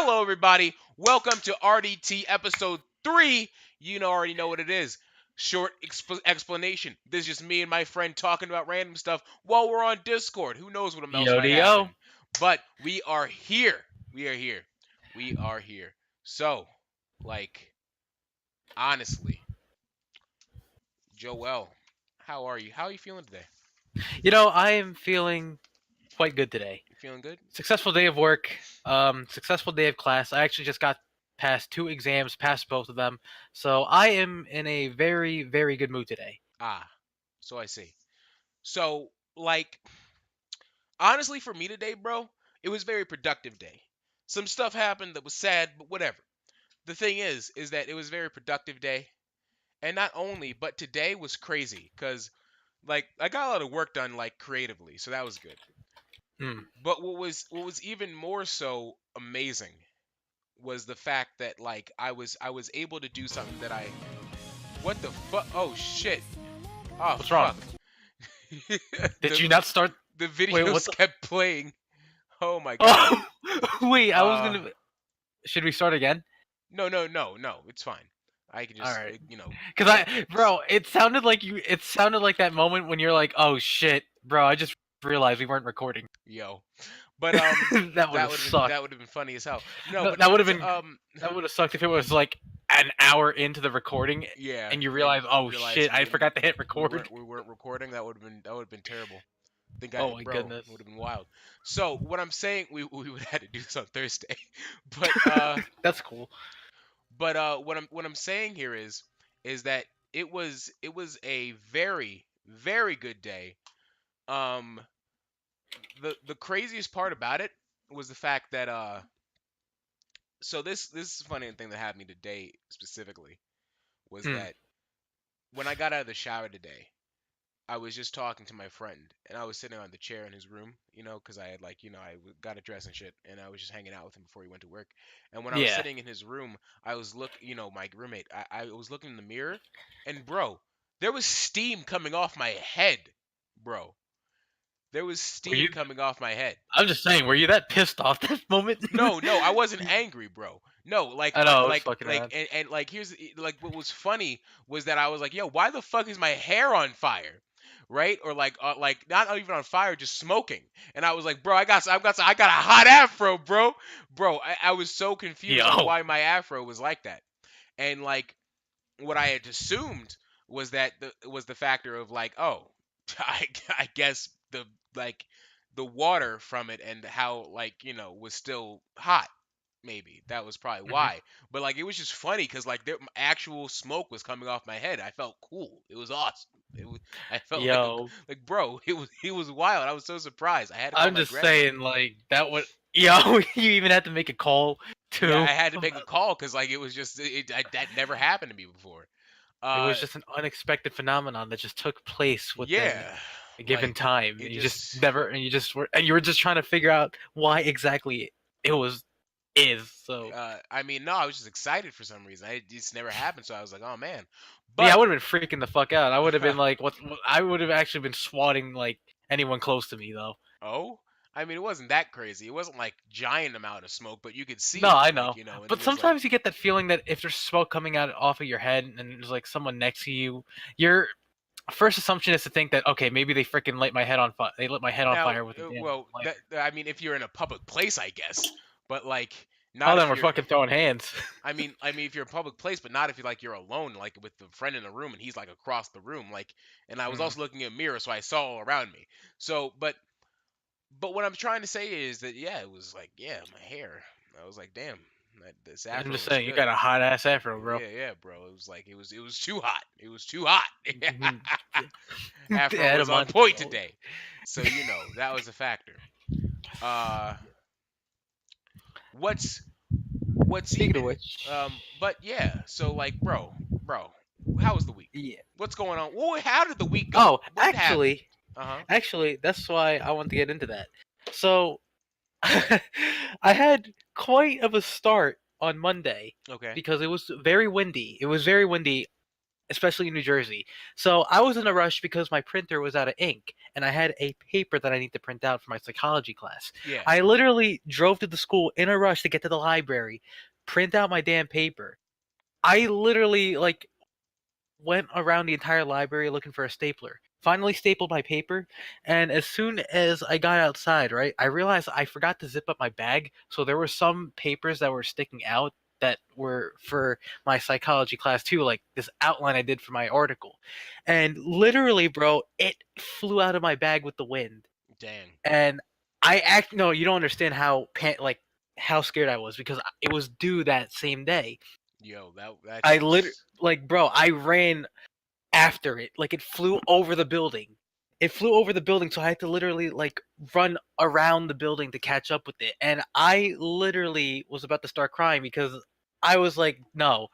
Hello, everybody. Welcome to RDT episode 3. Already know what it is. Short explanation. This is just me and my friend talking about random stuff while we're on Discord. Who knows what else Yo might to happen? yo. But we are here. We are here. So, honestly, Joel, how are you? How are you feeling today? I am feeling quite good today. You feeling good? Successful day of work. Successful day of class. I actually just got past 2 exams, passed both of them. So I am in a very, very good mood today. So I see. So, honestly, for me today, bro, it was a very productive day. Some stuff happened that was sad, but whatever. The thing is that it was a very productive day, and not only, but today was crazy because I got a lot of work done creatively, so that was good. Hmm. But what was even more so amazing was the fact that I was able to do something that I what the fuck? Oh shit! Oh What's wrong? fuck! Did the you not start? the Wait, videos what the? kept playing. Oh my god. Oh, wait. I was Uh, gonna. Should we start again? no. It's fine. I can All just right. Cause get bro, it sounded like you. It sounded like that moment when you're like, "Oh shit, bro! I just realized we weren't recording." yo. But That would that have would have been sucked. that would have been funny as hell. No, No, but that it would have was been that would have sucked if it was like an hour into the recording yeah, and you and realize, oh realize shit, I forgot to hit record. we weren't recording. That would have been terrible. Think Oh my bro, goodness, would have been wild. So what I'm saying, we would have to do this on Thursday, but that's cool. what I'm saying here is that it was a very very good day. Um, the craziest part about it was the fact that so this is a funny thing that happened to me today specifically was Hmm. that when I got out of the shower today, I was just talking to my friend, and I was sitting on the chair in his room, because I had got a dress and shit, and I was just hanging out with him before he went to work. And when I was Yeah. sitting in his room, I was my roommate, I was looking in the mirror, and bro, there was steam coming off my head, bro. There was Were steam you? coming off my head. I'm just saying, were you that pissed off that moment? No, I wasn't angry, bro. No, I know, I was fucking around. here's what was funny was that I was like, yo, why the fuck is my hair on fire? Right? Or not even on fire, just smoking. And I was like, bro, I got a hot afro, bro. Bro, I was so confused on Yo. why my afro was like that. And what I had assumed was that the factor of oh, I guess like the water from it and how was still hot. Maybe that was probably Mhm. why. But it was just funny because there actual smoke was coming off my head. I felt cool. It was awesome. I felt Yo, bro. It was wild. I was so surprised. I had to call I'm my just grandma. saying, like that would. Yo, you even had to make a call Yeah, too. I had to make a call because it was just that never happened to me before. It Uh, was just an unexpected phenomenon that just took place within yeah, a given time, it and you just just never, and you were just trying to figure out why exactly it was is. So I mean, no, I was just excited for some reason. It just never happened, so I was like, oh man. yeah, But I would have been freaking the fuck out. I would have been like, what? I would have actually been swatting like anyone close to me though. oh, I mean, it wasn't that crazy. It wasn't giant amount of smoke, but you could see No, it, I know. and But it was sometimes you get that feeling that if there's smoke coming out off of your head and there's like someone next to you, your first assumption is to think that okay, maybe they freaking light my head on fire. They lit my head on now, fire with a damn well, lighter. I mean, if you're in a public place, I guess, but Oh, not then if we're you're. fucking throwing hands. I mean, if you're in a public place, but not if you're alone, with a friend in a room and he's across the room, And I was Mm. also looking in a mirror, so I saw all around me. So, but what I'm trying to say is that yeah, it was yeah, my hair. I was like, damn, this I'm afro just is saying, you good. got a hot ass afro, bro. Yeah, bro. It was it was too hot. It was too hot. Afro was on Adamant. point today, so that was a factor. Uh, what's what's Speaking of even which, but yeah, so bro, how was the week? yeah. What's going on? How did the week go? Oh, What did happen? actually, Uh-huh. actually, that's why I want to get into that. So, I had quite of a start on Monday Okay. because it was very windy. It was very windy especially in New Jersey. So I was in a rush because my printer was out of ink and I had a paper that I need to print out for my psychology class. Yeah. I literally drove to the school in a rush to get to the library, print out my damn paper. I literally like went around the entire library looking for a stapler. Finally stapled my paper, and as soon as I got outside, right, I realized I forgot to zip up my bag, so there were some papers that were sticking out that were for my psychology class too, like this outline I did for my article. And literally, bro, it flew out of my bag with the wind. Dang. And I act no, you don't understand like how scared I was because it was due that same day. Yo, that I shit's like bro, I ran after it. Like it flew over the building. It flew over the building, so I had to literally like run around the building to catch up with it. And I literally was about to start crying because I was like, no.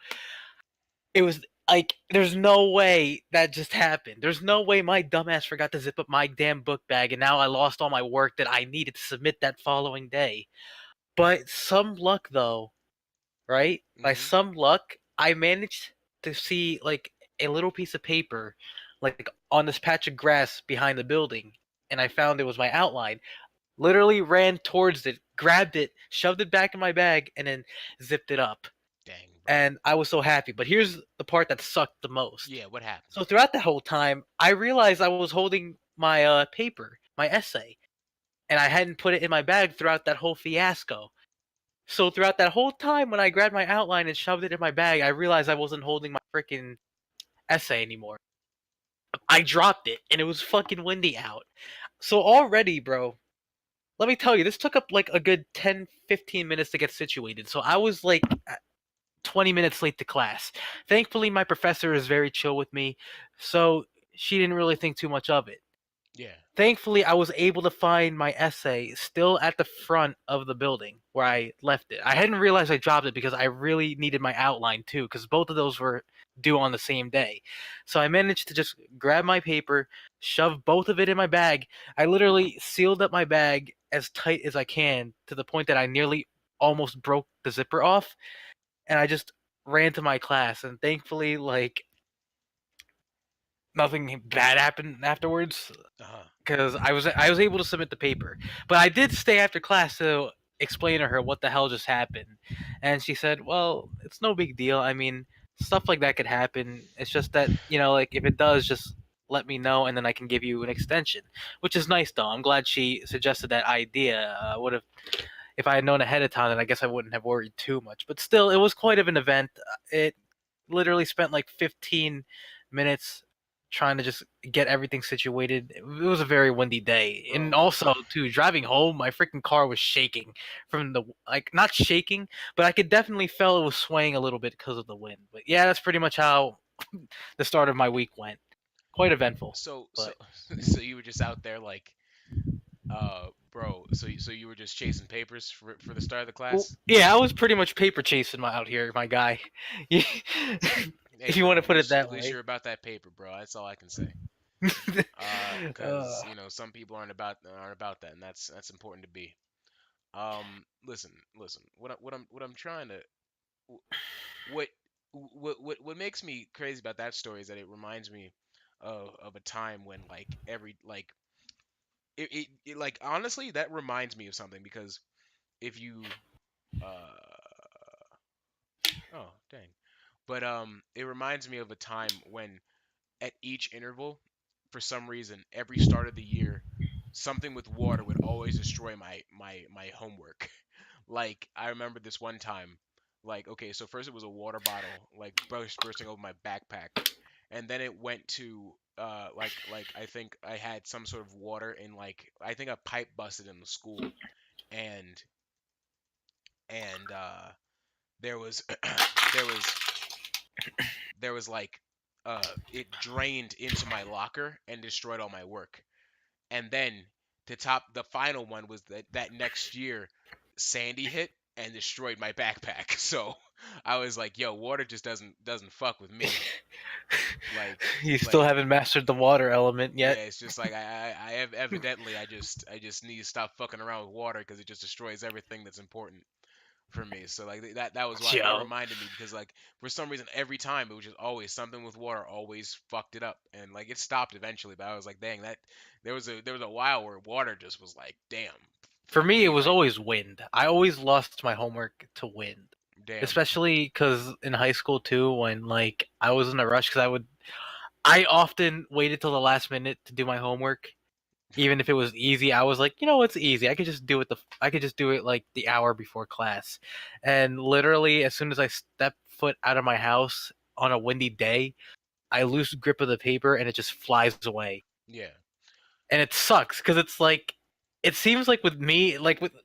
It was like there's no way that just happened. There's no way my dumbass forgot to zip up my damn book bag and now I lost all my work that I needed to submit that following day. But some luck though, right? By hmm some luck, I managed to see like a little piece of paper, like on this patch of grass behind the building, and I found it was my outline. Literally ran towards it, grabbed it, shoved it back in my bag, and then zipped it up. Dang, bro. And I was so happy. But here's the part that sucked the most. Yeah, what happened? So throughout the whole time, I realized I was holding my paper, my essay, and I hadn't put it in my bag throughout that whole fiasco. So throughout that whole time, when I grabbed my outline and shoved it in my bag, I realized I wasn't holding my freaking essay anymore. I dropped it, and it was fucking windy out. So already, bro, let me tell you, this took up like a good 10, 15 minutes to get situated. So I was like 20 minutes late to class. Thankfully, my professor is very chill with me, so she didn't really think too much of it. Yeah. Thankfully, I was able to find my essay still at the front of the building where I left it. I hadn't realized I dropped it because I really needed my outline too, because both of those were due on the same day. So I managed to just grab my paper, shove both of it in my bag. I literally sealed up my bag as tight as I can to the point that I nearly almost broke the zipper off, and I just ran to my class. And thankfully, like nothing bad happened afterwards Uh-huh. because I was able to submit the paper, but I did stay after class to explain to her what the hell just happened, and she said, "Well, it's no big deal. I mean, stuff like that could happen. It's just that like if it does, just let me know, and then I can give you an extension." Which is nice, though. I'm glad she suggested that idea. I would have, if I had known ahead of time, then I guess I wouldn't have worried too much. But still, it was quite of an event. It literally spent like 15 minutes trying to just get everything situated. It was a very windy day. And Bro, also, too, driving home, my freaking car was shaking from the, like, not shaking, but I could definitely feel it was swaying a little bit because of the wind. But yeah, that's pretty much how the start of my week went. Quite eventful. so so But so you were just out there like bro, so you were just chasing papers for the start of the well, class? yeah, I was pretty much paper chasing out here, my guy. Hey, If you want bro, to put it at that least way. you're about that paper, bro. That's all I can say. uh, Cause some people aren't about that, and that's important to be. Listen. What I'm trying to what what makes me crazy about that story is that it reminds me of a time when like every like it like honestly that reminds me of something because if you oh dang, but it reminds me of a time when at each interval, for some reason, every start of the year, something with water would always destroy my homework. Like I remember this one time, like okay, so first it was a water bottle like bursting over my backpack, and then it went to like I think I had some sort of water in like I think a pipe busted in the school, and and there was there was there was like it drained into my locker and destroyed all my work. And then the final one was that next year Sandy hit and destroyed my backpack. So I was like, yo, water just doesn't fuck with me. Like you still like haven't mastered the water element yeah, yet. it's just like I have evidently I just need to stop fucking around with water because it just destroys everything that's important. for me. So like that was why that Joe. reminded me because like for some reason every time it was just always something with water always fucked it up and like it stopped eventually. But I was like, dang, that there was a while where water just was like, damn, For fucking me, it was hayride, always wind. I always lost my homework to wind, damn, especially because in high school too, when like I was in a rush because I often waited till the last minute to do my homework, even if it was easy. I was like, it's easy. I could just do it like the hour before class, and literally as soon as I step foot out of my house on a windy day, I lose grip of the paper and it just flies away. yeah, And it sucks because it's like it seems like with me,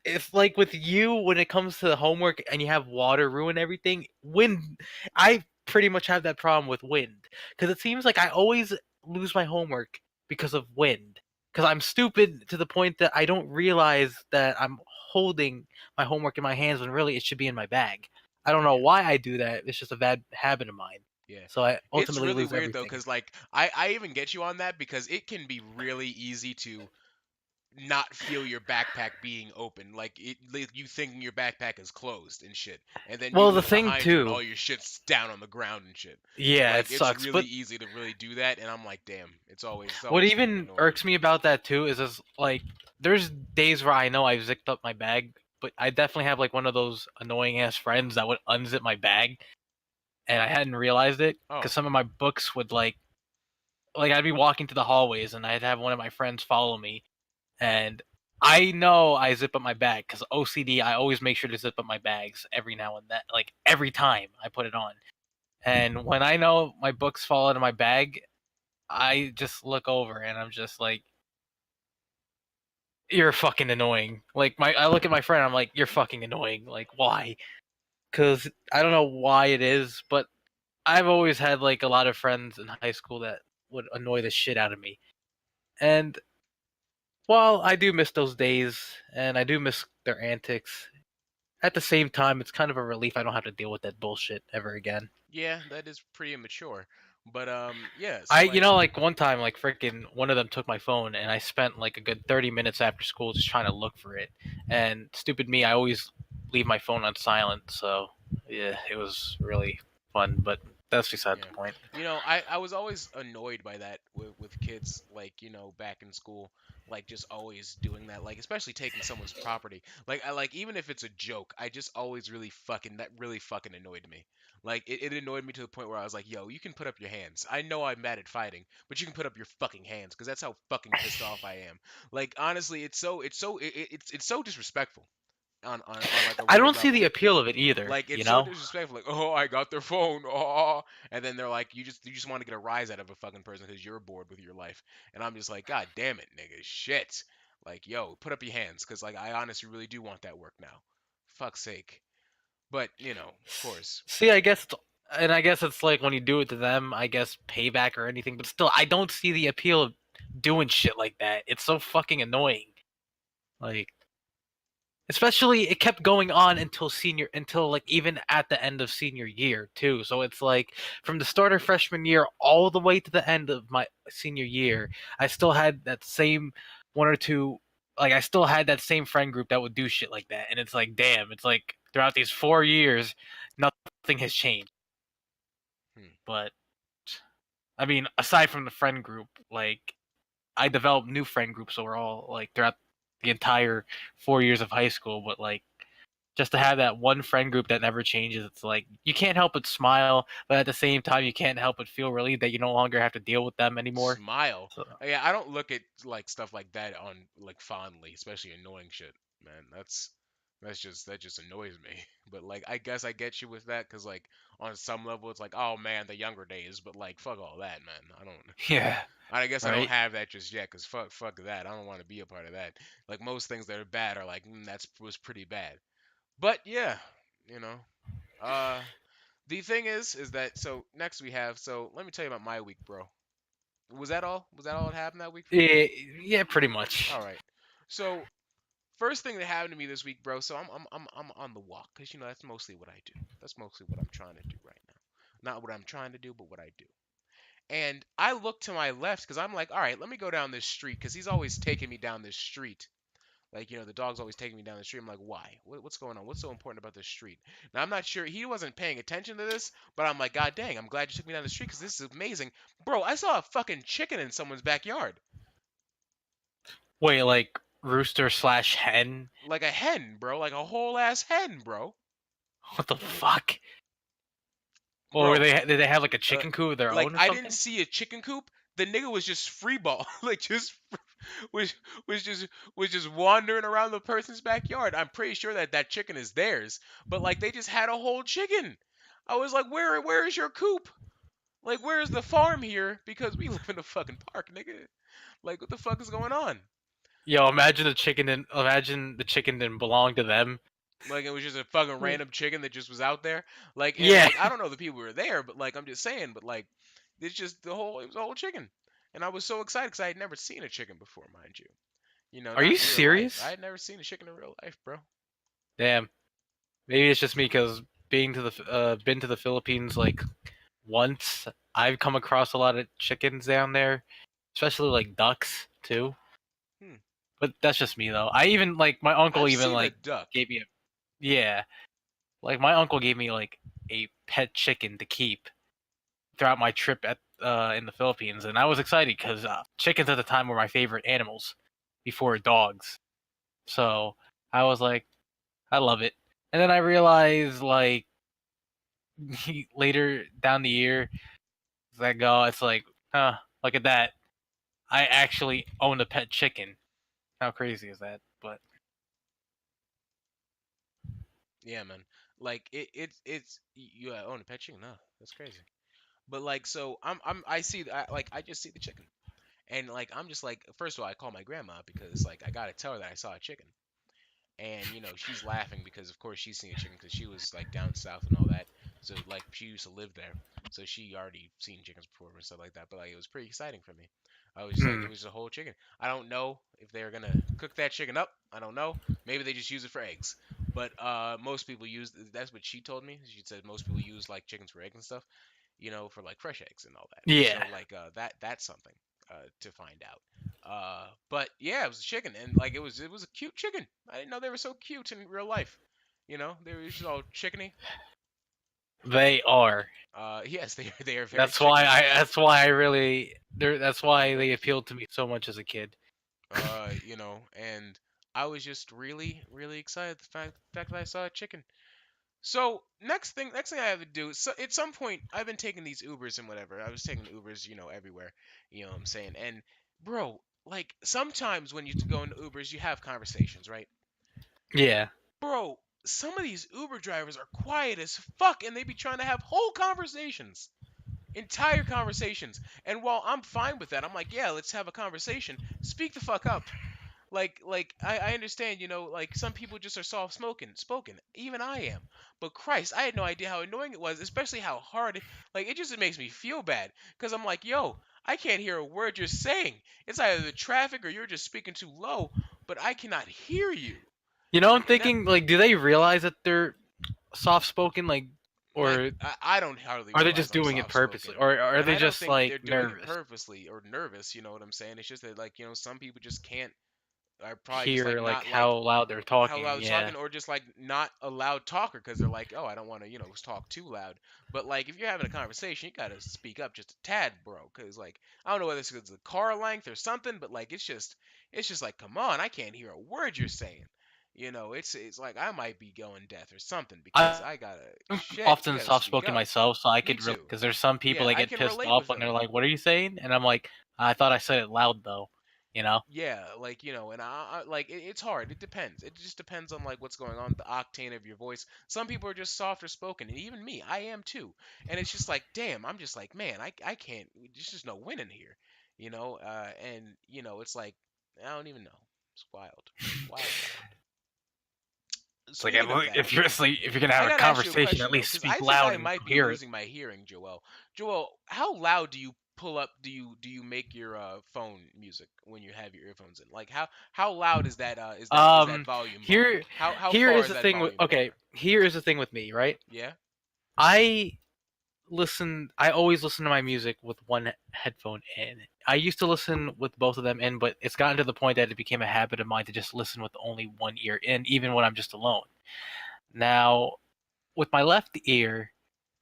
it's like with you when it comes to the homework and you have water ruin everything. Wind, I pretty much have that problem with wind because it seems like I always lose my homework because of wind. Because I'm stupid to the point that I don't realize that I'm holding my homework in my hands when really it should be in my bag. I don't know yeah. why I do that. It's just a bad habit of mine. Yeah. So I It's ultimately really lose weird though, everything. because like I even get you on that because it can be really easy to not feel your backpack being open. Like you thinking your backpack is closed and shit. And then you Well, the look thing behind you and too, all your shit's down on the ground and shit. yeah, Like it it's sucks. really But easy to really do that and I'm like, damn, it's what always fucking even annoying. irks me about that too is like there's days where I know I've zipped up my bag, but I definitely have like one of those annoying ass friends that would unzip my bag, and I hadn't realized it because Oh, some of my books would like I'd be walking to the hallways and I'd have one of my friends follow me, and I know I zip up my bag because OCD. I always make sure to zip up my bags every now and then, like every time I put it on. And when I know my books fall out of my bag, I just look over and I'm just like, you're fucking annoying. I look at my friend, I'm like, you're fucking annoying. Like, why? Because I don't know why it is, but I've always had like a lot of friends in high school that would annoy the shit out of me. And while I do miss those days and I do miss their antics, at the same time, it's kind of a relief I don't have to deal with that bullshit ever again. yeah, that is pretty immature. But yeah, so You like know, like one time, like freaking one of them took my phone, and I spent like a good 30 minutes after school just trying to look for it. And stupid me, I always leave my phone on silent. So yeah, it was really fun, but that's beside yeah. the point. I was always annoyed by that with kids, like, back in school, like just always doing that, like especially taking someone's property. Like I like even if it's a joke, I just always really fucking that really fucking annoyed me. Like it annoyed me to the point where I was like, yo, you can put up your hands. I know I'm bad at fighting, but you can put up your fucking hands because that's how fucking pissed off I am. Like honestly, it's so disrespectful on like a I real don't see the level. appeal of it either. Like You it's so know? disrespectful. Like, oh, I got their phone. Oh, and then they're like, you just want to get a rise out of a fucking person because you're bored with your life. And I'm just like, God damn it, nigga, shit. Like, yo, put up your hands, cause like I honestly really do want that work now. Fuck's sake. But of course, See, I guess it's like when you do it to them, I guess payback or anything. But still, I don't see the appeal of doing shit like that. It's so fucking annoying. Like, especially it kept going on until like even at the end of senior year too. So it's like from the start of freshman year all the way to the end of my senior year, I still had that same one or two like I still had that same friend group that would do shit like that. And it's like, damn, it's like throughout these 4 years, nothing has changed. hmm. But I mean, aside from the friend group, like I developed new friend groups overall, like throughout the entire 4 years of high school. But like just to have that one friend group that never changes, it's like you can't help but smile, but at the same time, you can't help but feel relieved that you no longer have to deal with them anymore. Smile. So Yeah, I don't look at like stuff like that on like fondly, especially annoying shit, man. That just annoys me. But like I guess I get you with that because like on some level it's like, oh man, the younger days, but like fuck all that, man. yeah, I guess I don't right. have that just yet because fuck that. I don't want to be a part of that. Like most things that are bad are like, that's was pretty bad. But yeah, you know. Uh, the thing is that so next we have so let me tell you about my week, bro. Was that all? Was that all that happened that week for you? Yeah, yeah, pretty much. All right. So first thing that happened to me this week, bro. So I'm on the walk because that's mostly what I do. That's mostly what I'm trying to do right now. Not what I'm trying to do, but what I do. And I look to my left because I'm like, all right, let me go down this street because he's always taking me down this street. Like, the dog's always taking me down the street. I'm like, why? What's going on? What's so important about this street? Now, I'm not sure. He wasn't paying attention to this, but I'm like, God dang, I'm glad you took me down the street because this is amazing. Bro, I saw a fucking chicken in someone's backyard. Wait, like rooster slash hen? Like a hen, bro. Like a whole ass hen, bro. What the fuck? Or Bro, did they have like a uh, chicken coop of their like own or I didn't something? see a chicken coop. The nigga was just free ball, like just was was just was just wandering around the person's backyard. I'm pretty sure that that chicken is theirs, but like they just had a whole chicken. I was like, where is your coop? Like, where is the farm here? Because we live in the fucking park, nigga. Like, what the fuck is going on? Yo, imagine the chicken didn't belong to them. Like, it was just a fucking random chicken that just was out there. Like, and Yeah. like I don't know the people who were there, but like I'm just saying, but like it's just it was a whole chicken, and I was so excited because I had never seen a chicken before, mind you. Are Not you in real life. I serious? had never seen a chicken in real life, bro. Damn. Maybe it's just me because been to the Philippines like once. I've come across a lot of chickens down there, especially like ducks too. Hmm. But that's just me though. I even like my uncle I've even seen a like duck. gave me a yeah. Like my uncle gave me like a pet chicken to keep throughout my trip at in the Philippines, and I was excited because chickens at the time were my favorite animals before dogs. So I was like, I love it. And then I realized like later down the year, as I go, it's like, huh, look at that. I actually own a pet chicken. How crazy is that? But Yeah, man. Like it's you own a pet chicken? No, that's crazy. But like so I see I just see the chicken. And like I'm just like first of all I call my grandma because like I gotta tell her that I saw a chicken. And she's laughing because of course she's seen a chicken because she was like down south and all that. So like she used to live there, so she already seen chickens before and stuff like that. But like it was pretty exciting for me. I was just like it was a whole chicken. I don't know if they're gonna cook that chicken up. I don't know. Maybe they just use it for eggs. But most people use that's what she told me. She said most people use like chickens for eggs and stuff, for like fresh eggs and all that. yeah, So like that's something to find out. But yeah, it was a chicken, and like it was a cute chicken. I didn't know they were so cute in real life. They were just all chickeny. they are. Yes, they are very That's why chickeny. I. That's why I really. That's why Very they cute. appealed to me so much as a kid. And I was just really, really excited the fact that I saw a chicken. So next thing I have to do. So at some point, I've been taking these Ubers and whatever. I was taking Ubers, everywhere. You know what I'm saying? And bro, like sometimes when you go into Ubers, you have conversations, right? Yeah. Bro, some of these Uber drivers are quiet as fuck, and they be trying to have whole conversations, entire conversations. And while I'm fine with that, I'm like, yeah, let's have a conversation. Speak the fuck up. Like I understand, like some people just are soft spoken. Even I am. But Christ, I had no idea how annoying it was, especially how hard. Like it makes me feel bad because I'm like, yo, I can't hear a word you're saying. It's either the traffic or you're just speaking too low, but I cannot hear you. You know, I'm And that thinking like, do they realize that they're soft spoken, like, like or I don't hardly are they realize just I'm doing it soft purposely, spoken, or are and they I don't just think they're like doing it nervous? purposely or nervous. You know what I'm saying? It's just that like some people just can't are probably just like Hear like not like how loud they're how talking? loud it's Yeah. talking or just like not a loud talker because they're like, oh, I don't want to talk too loud. But like if you're having a conversation, you gotta speak up just a tad, bro, because like I don't know whether it's because the car length or something, but like it's just like, come on, I can't hear a word you're saying. It's like I might be going deaf or something because I'm I gotta shit. You often gotta soft speak spoken up. myself, so I Me could too. because there's some people Yeah, that I get can pissed relate off with when them. they're like, "What are you saying?" And I'm like, "I thought I said it loud though," you know. Yeah, like and I like it's hard. It depends. It just depends on like what's going on, the octane of your voice. Some people are just softer spoken, and even me, I am too. And it's just like, damn, I'm just like, man, I can't. There's just no winning here, and it's like I don't even know. It's wild, wild, wild. It's like Speaking of that, if you're gonna have I a gotta ask you a conversation, at question though, least because speak I think loud I and might be coherent. losing my hearing, Joel. Joel, how loud do you pull up? Do you make your phone music when you have your earphones in? Like how loud is that? Is that volume bar? Here, How here far is is the that thing with volume bar? here is the thing with me, right? Yeah. I I always listen to my music with one headphone in. I used to listen with both of them in, but it's gotten to the point that it became a habit of mine to just listen with only one ear in, even when I'm just alone. Now, with my left ear,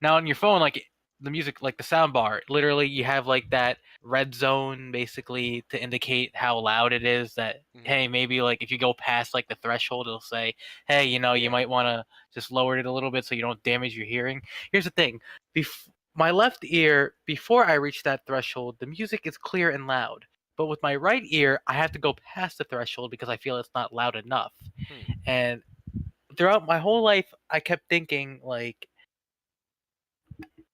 now on your phone, like the music, like the sound bar, literally you have like that red zone basically to indicate how loud it is. That Hmm. hey, maybe like if you go past like the threshold, it'll say, hey, you Yeah. might want to just lower it a little bit so you don't damage your hearing. Here's the thing, my left ear, before I reach that threshold, the music is clear and loud. But with my right ear, I have to go past the threshold because I feel it's not loud enough. Hmm. And throughout my whole life, I kept thinking like,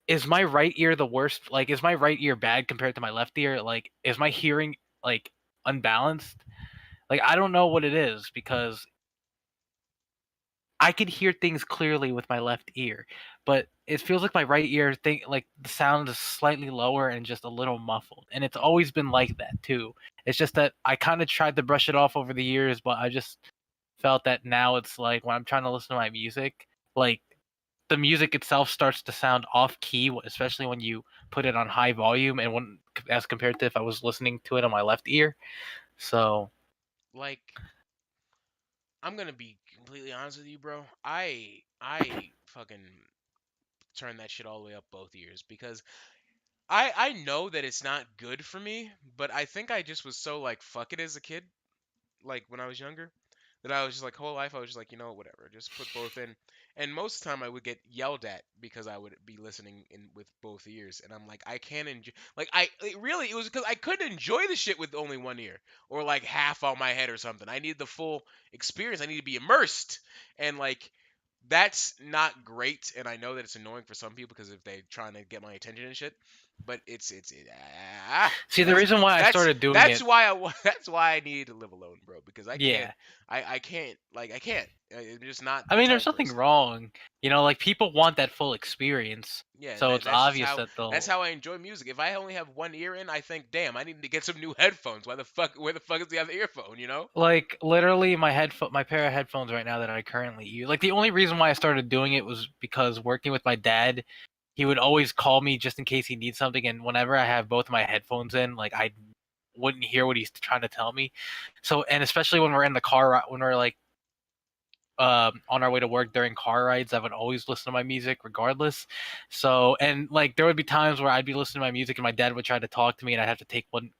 is my right ear the worst? Like, is my right ear bad compared to my left ear? Like, is my hearing like unbalanced? Like, I don't know what it is because I can hear things clearly with my left ear, but it feels like my right ear thing, like the sound is slightly lower and just a little muffled. And it's Hmm. always been like that too. It's just that I kind of tried to brush it off over the years, but I just felt that now it's like when I'm trying to listen to my music, like the music itself starts to sound off key, especially when you put it on high volume and when as compared to if I was listening to it on my left ear. So Like, I'm gonna be completely honest with you, bro. I fucking turn that shit all the way up both ears because I know that it's not good for me, but I think I just was so like fuck it as a kid, like when I was younger, that I was just like whole life I was just like, you know, whatever, just put both in. And most of the time I would get yelled at because I would be listening in with both ears, and I'm like, I can't enjoy, like it was because I couldn't enjoy the shit with only one ear or like half on my head or something. I needed the full experience. I need to be immersed, and like that's not great. And I know that it's annoying for some people because if they're trying to get my attention and shit, but see, the that's reason why I that's started doing that's it, why that's why I need to live alone, bro. Because yeah. I can't, like I can't. I'm just not I the mean, there's type nothing person. wrong. Like people want that full experience, Yeah, so it's that's just obvious how that that's they'll how I enjoy music. If I only have one ear in, I think, damn, I need to get some new headphones. Where the fuck is the other earphone? You know? like literally my pair of headphones right now that I currently use. Like the only reason why I started doing it was because working with my dad, he would always call me just in case he needs something, and whenever I have both my headphones in, like I wouldn't hear what he's trying to tell me. So, and especially when we're in the car, when we're like on our way to work during car rides, I would always listen to my music regardless. So, and like there would be times where I'd be listening to my music and my dad would try to talk to me and I'd have to take one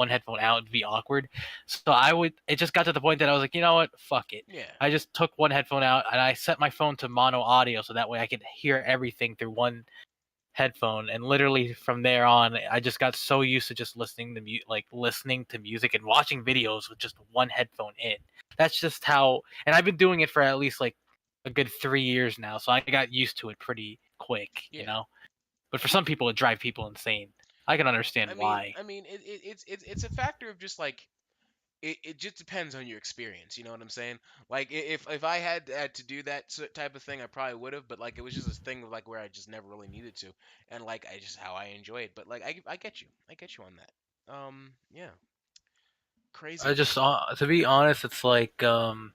headphone out and be awkward. So it just got to the point that I was like, you know what, fuck it. Yeah, I just took one headphone out and I set my phone to mono audio so that way I could hear everything through one headphone, and literally from there on I just got so used to just listening to music and watching videos with just one headphone in. That's just how, and I've been doing it for at least like a good 3 years now, so I got used to it pretty quick. yeah. But for some people it drives people insane. I can understand why. It's a factor of just like it just depends on your experience. You know what I'm saying? Like if I had to do that type of thing, I probably would have. But like it was just a thing of like where I just never really needed to, and like I just how I enjoy it. But like I get you, I get you on that. Yeah, I crazy. just To be honest, it's like I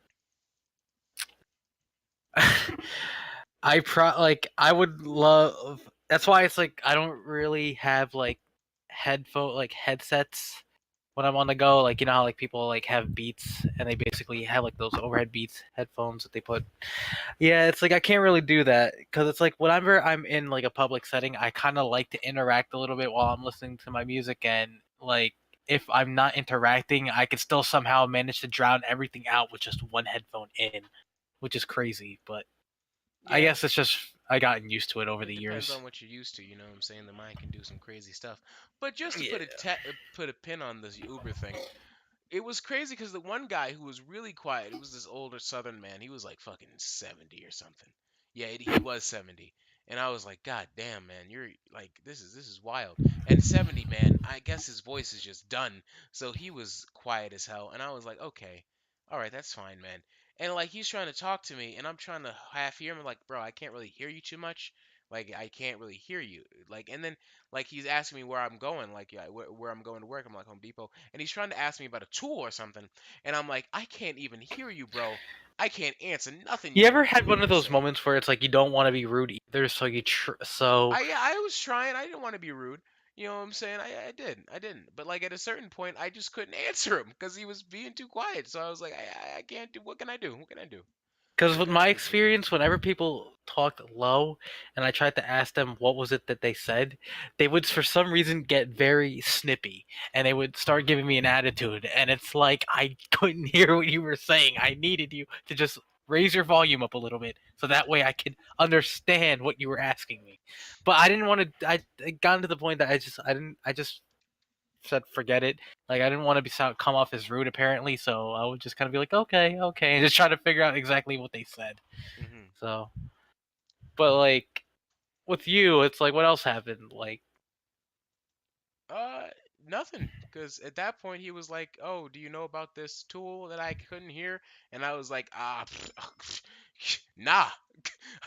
would love. That's why it's like I don't really have like headsets when I'm on the go. Like how like people like have Beats and they basically have like those overhead Beats headphones that they put. Yeah, it's like I can't really do that because it's like whenever I'm in like a public setting, I kind of like to interact a little bit while I'm listening to my music, and like if I'm not interacting, I can still somehow manage to drown everything out with just one headphone in, which is crazy. But I Yeah, guess it's just I gotten used to it over it the depends years. on what you're used to. You know what I'm saying? The mind can do some crazy stuff. But just to Yeah. put a pin on this Uber thing, it was crazy because the one guy who was really quiet, it was this older Southern man. He was like fucking 70 or something. Yeah, he was 70. And I was like, God damn, man, you're like, this is wild. And 70, man, I guess his voice is just done. So he was quiet as hell. And I was like, okay, all right, that's fine, man. And like he's trying to talk to me, and I'm trying to half hear him. I'm like, bro, I can't really hear you too much. Like I can't really hear you. Like, and then like he's asking me where I'm going, like yeah, where I'm going to work. I'm like Home Depot, and he's trying to ask me about a tool or something, and I'm like, I can't even hear you, bro. I can't answer nothing You you ever want had me one of to those say. moments where it's like you don't want to be rude either, so I was trying. I didn't want to be rude. You know what I'm saying? I did. I didn't. But like at a certain point, I just couldn't answer him because he was being too quiet. So I was like, I can't do. What can I do? What can I do? Because What with can I my do for you? experience, whenever people talked low and I tried to ask them what was it that they said, they would for some reason get very snippy and they would start giving me an attitude. And it's like I couldn't hear what you were saying. I needed you to just raise your volume up a little bit so that way I could understand what you were asking me. But I didn't want to. I got to the point that I just said forget it. Like I didn't want to come off as rude apparently, so I would just kind of be like, okay, okay, and just try to figure out exactly what they said. Hmm. So, but like with you, it's like what else happened? Like, Uh, Nothing. Because at that point he was like, "Oh, do you know about this tool that I couldn't hear?" And I was like, nah."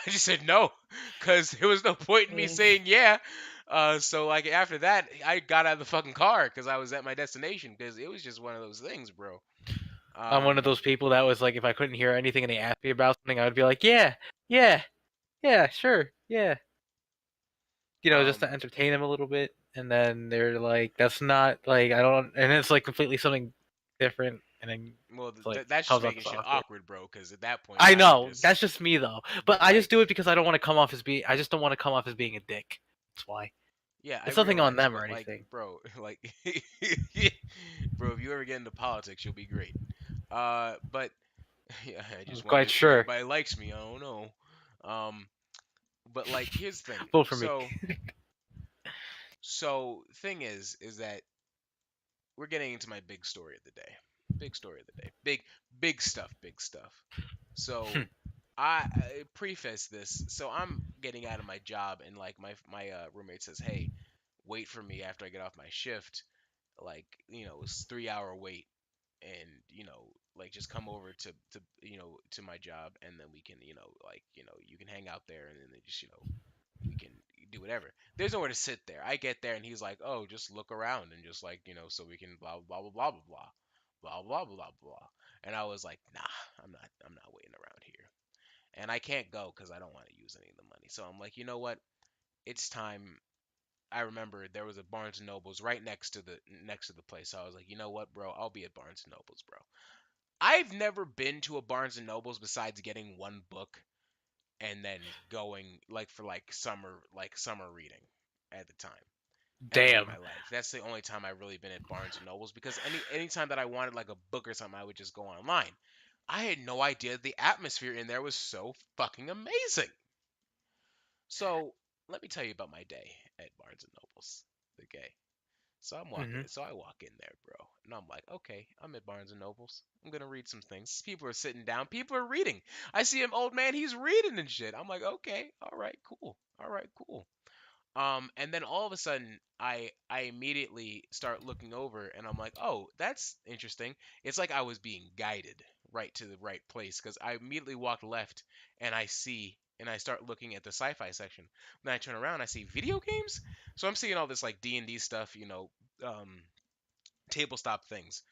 I just said no, because there was no point in me saying yeah. So like after that, I got out of the fucking car because I was at my destination because it was just one of those things, bro. I'm one of Um, those people that was like, if I couldn't hear anything and they asked me about something, I would be like, yeah, yeah, yeah, sure, yeah, just to um, entertain them a little bit. And then they're like, that's not like I don't, and it's like completely something different, and then well, it's like that's just comes off making as shit awkward. awkward, bro. Because at that point I now you're know just that's just me though, but I just right. do it because I don't want to come off as being. I just don't want to come off as being a dick. That's why. Yeah, I It's nothing on realize, them or but like, anything. bro, like, bro, if you ever get into politics, you'll be great. But yeah, I I'm just want to quite make sure sure. everybody likes me. I don't know. Um, but like, here's the thing. Vote for me. So thing is that we're getting into my big story of the day. Big story of the day. Big stuff. Big stuff. So I preface this. So I'm getting out of my job, and like my roommate says, "Hey, wait for me after I get off my shift." Like, it's 3 hour wait, and like just come over to my job, and then we can like you can hang out there, and then they just we can do whatever. There's nowhere to sit there. I get there, and he's like, "Oh, just look around and just like so we can blah blah blah blah blah blah blah blah blah blah blah." And I was like, "Nah, I'm not waiting around here." And I can't go because I don't want to use any of the money. So I'm like, you know what? It's time. I remember there was a Barnes and Nobles right next to the place. So I was like, you know what, bro? I'll be at Barnes and Nobles, bro. I've never been to a Barnes and Nobles besides getting one book and then going like for like summer reading at the time. Ever in Damn. my life. That's the only time I've really been at Barnes and Nobles because anytime that I wanted like a book or something, I would just go online. I had no idea the atmosphere in there was so fucking amazing. So let me tell you about my day at Barnes and Nobles. Okay. Hmm. So I walk in there, bro, and I'm like, okay, I'm at Barnes and Nobles. I'm gonna read some things. People are sitting down. People are reading. I see an old man. He's reading and shit. I'm like, okay, all right, cool, all right, cool. And then all of a sudden, I immediately start looking over, and I'm like, oh, that's interesting. It's like I was being guided right to the right place because I immediately walked left, and I start looking at the sci-fi section. Then I turn around, I see video games. So I'm seeing all this like D&D stuff, um, tabletop things.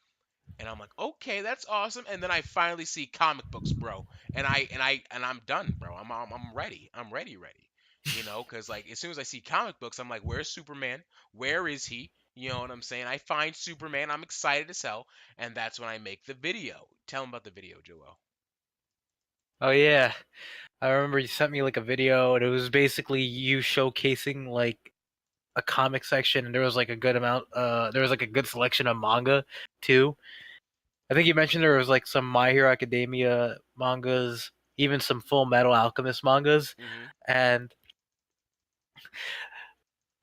And I'm like, okay, that's awesome. And then I finally see comic books, bro. And I'm done, bro. I'm ready. I'm ready. Because like as soon as I see comic books, I'm like, where's Superman? Where is he? You know what I'm saying? I find Superman. I'm excited as hell, and that's when I make the video. Tell him about the video, Joel. Oh yeah, I remember you sent me like a video, and it was basically you showcasing like a comic section, and there was like a good amount. There was like a good selection of manga too. I think you mentioned there was like some My Hero Academia mangas, even some Full Metal Alchemist mangas, Hmm. and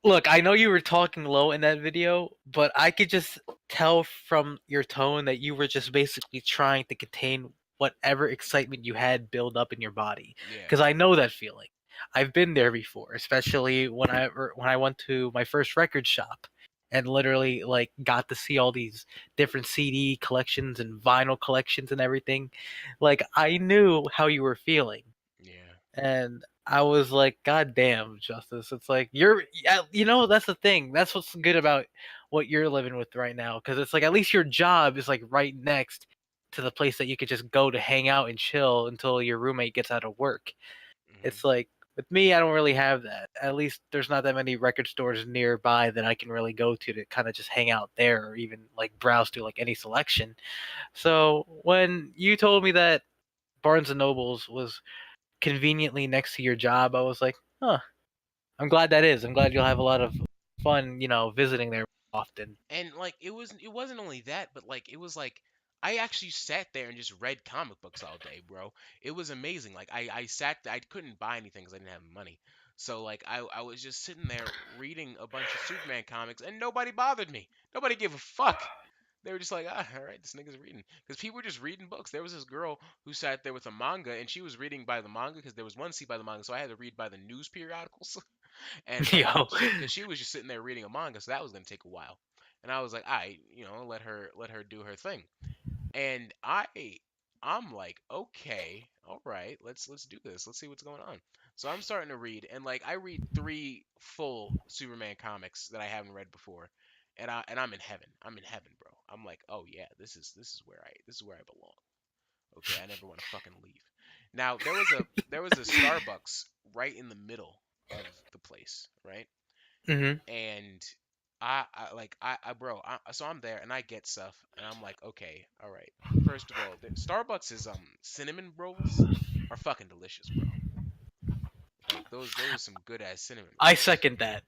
look, I know you were talking low in that video, but I could just tell from your tone that you were just basically trying to contain whatever excitement you had build up in your body. Yeah. Because I know that feeling. I've been there before, especially when I went to my first record shop and literally like got to see all these different CD collections and vinyl collections and everything. Like I knew how you were feeling, Yeah. and I was like, God damn, Justice. It's like yeah, that's the thing. That's what's good about what you're living with right now. Because it's like at least your job is like right next to the place that you could just go to hang out and chill until your roommate gets out of work. Hmm. It's like with me, I don't really have that. At least there's not that many record stores nearby that I can really go to kind of just hang out there or even like browse through like any selection. So when you told me that Barnes and Nobles was conveniently next to your job, I was like, huh. I'm glad that is. I'm glad you'll have a lot of fun, visiting there often. And like it wasn't only that, but like it was like I actually sat there and just read comic books all day, bro. It was amazing. Like I sat I couldn't buy anything because I didn't have money. So like I was just sitting there reading a bunch of Superman comics and nobody bothered me. Nobody gave a fuck. They were just like, ah, all right, this nigga's reading. Because people were just reading books. There was this girl who sat there with a manga, and she was reading by the manga because there was one seat by the manga, so I had to read by the news periodicals. And Yo. she, because she was just sitting there reading a manga, so that was gonna take a while. And I was like, I, let her do her thing. And I'm like, okay, all right, let's do this. Let's see what's going on. So I'm starting to read, and like I read three full Superman comics that I haven't read before, and I'm in heaven. I'm in heaven, bro. I'm like, oh yeah, this is where I belong. Okay, I never want to fucking leave. Now there was a Starbucks right in the middle of the place, right? Hmm. And bro, so I'm there and I get stuff and I'm like, okay, all right. First of all, Starbucks is cinnamon rolls are fucking delicious, bro. Like those are some good ass cinnamon I rolls. second that.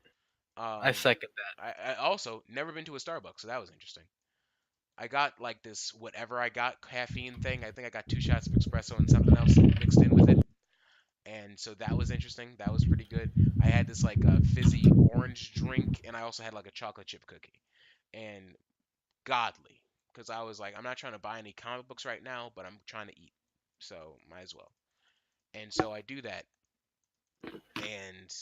I Um, second that. I also never been to a Starbucks, so that was interesting. I got like this whatever I got caffeine thing. I think I got 2 shots of espresso and something else mixed in with it. And so that was interesting. That was pretty good. I had this like fizzy orange drink, and I also had like a chocolate chip cookie. And godly, because I was like, I'm not trying to buy any comic books right now, but I'm trying to eat, so might as well. And so I do that, and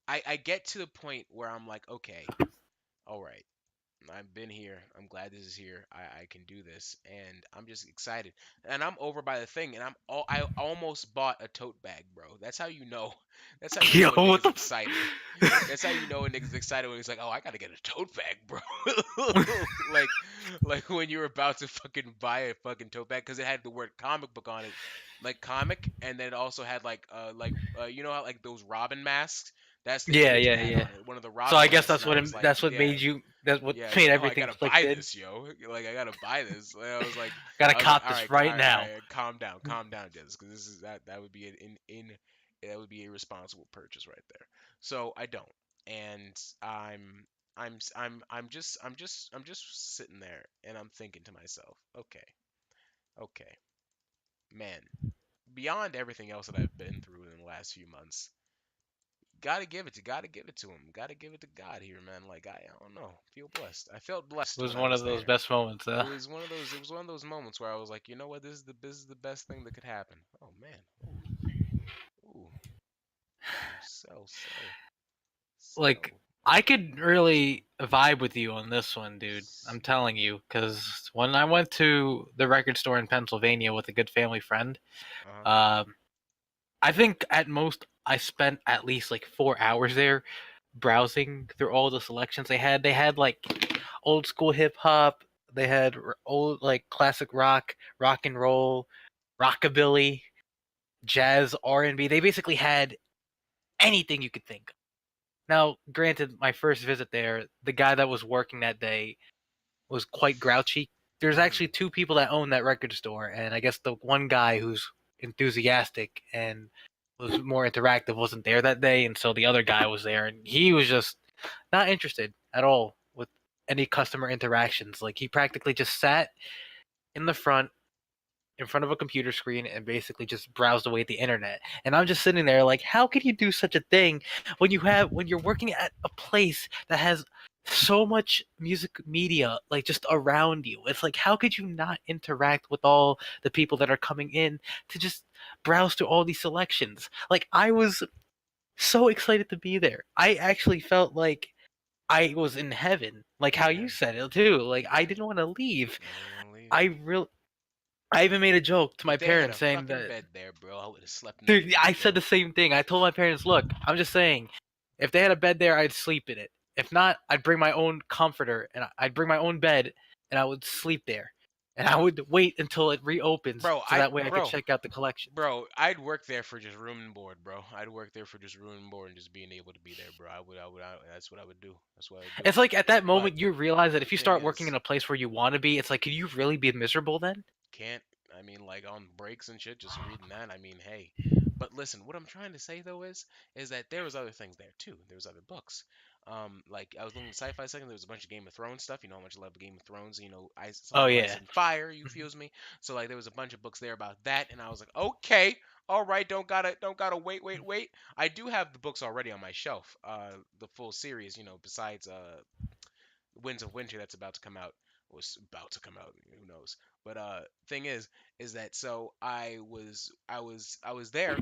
I get to the point where I'm like, okay, all right, I've been here. I'm glad this is here. I can do this, and I'm just excited. And I'm over by the thing, and I almost bought a tote bag, bro. That's how you know. That's how you Yo, know a what nigga's the? excited. That's how you know a nigga's excited when he's like, "Oh, I gotta get a tote bag, bro." like, like when you're about to fucking buy a fucking tote bag because it had the word comic book on it, like comic, and then it also had you know how like those Robin masks. That's the Yeah, image it yeah, had yeah. on it, one of the So Robin I guess masks, and I was like, that's what yeah, made you. That's what yeah, I was made like, oh, I everything gotta clicked buy in. this, yo. Like, I gotta buy this. And Gotta I was like, cop this right all now. right, calm down, Jess, because this is that would be that would be a responsible purchase right there. So I don't, and I'm just sitting there, and I'm thinking to myself, okay, okay, man, beyond everything else that I've been through in the last few months, gotta give it to him. Gotta give it to God here, man. Like I don't know, feel blessed. I felt It blessed was when I one was of those there. best moments, It huh? was one of those. It was one of those moments where I was like, you know what, this is the best thing that could happen. Oh man, ooh, so Like, I could really vibe with you on this one, dude. I'm telling you, because when I went to the record store in Pennsylvania with a good family friend, uh-huh. um, I think at most I spent at least like 4 hours there browsing through all the selections they had. They had like old school hip hop, they had old like classic rock, rock and roll, rockabilly, jazz, R&B. They basically had anything you could think of. Now, granted, my first visit there, the guy that was working that day was quite grouchy. There's Mhm. actually two people that own that record store, and I guess the one guy who's enthusiastic and was more interactive wasn't there that day, and so the other guy was there, and he was just not interested at all with any customer interactions. Like he practically just sat in the front in front of a computer screen and basically just browsed away the internet. And I'm just sitting there like, how could you do such a thing when you're working at a place that has so much music media like just around you? It's like how could you not interact with all the people that are coming in to just browse through all these selections? Like I was so excited to be there. I actually felt like I was in heaven, like how Yeah, you said it too. Like I didn't want to leave. I didn't want to leave. I real I even made a joke to my If they had a parents saying fucking that, bed there, bro, I would have slept in that dude, bed, I said bro. the same thing. I told my parents, look, I'm just saying, if they had a bed there, I'd sleep in it. If not, I'd bring my own comforter and I'd bring my own bed and I would sleep there. and I would wait until it reopens Bro, so that way I could check out the collections. bro, I'd work there for just room and board, bro. I'd work there for just room and board and just being able to be there, bro. That's what I would do. That's what I would do. It's like at that But moment you realize that the if you thing start working is, in a place where you want to be, it's like, can you really be miserable then? can't I mean like on breaks and shit, just reading that. I mean, hey. But listen, what I'm trying to say though is that there was other things there too. There was other books. Like I was looking at sci-fi second. There was a bunch of Game of Thrones stuff. You know how much I love Game of Thrones. You know, Song Oh of Ice yeah. and Fire. You feels me? So like there was a bunch of books there about that, and I was like, okay, all right, don't gotta wait. I do have the books already on my shelf. The full series. You know, besides Winds of Winter that's about to come out. Was about to come out. Who knows? But thing is that so I was there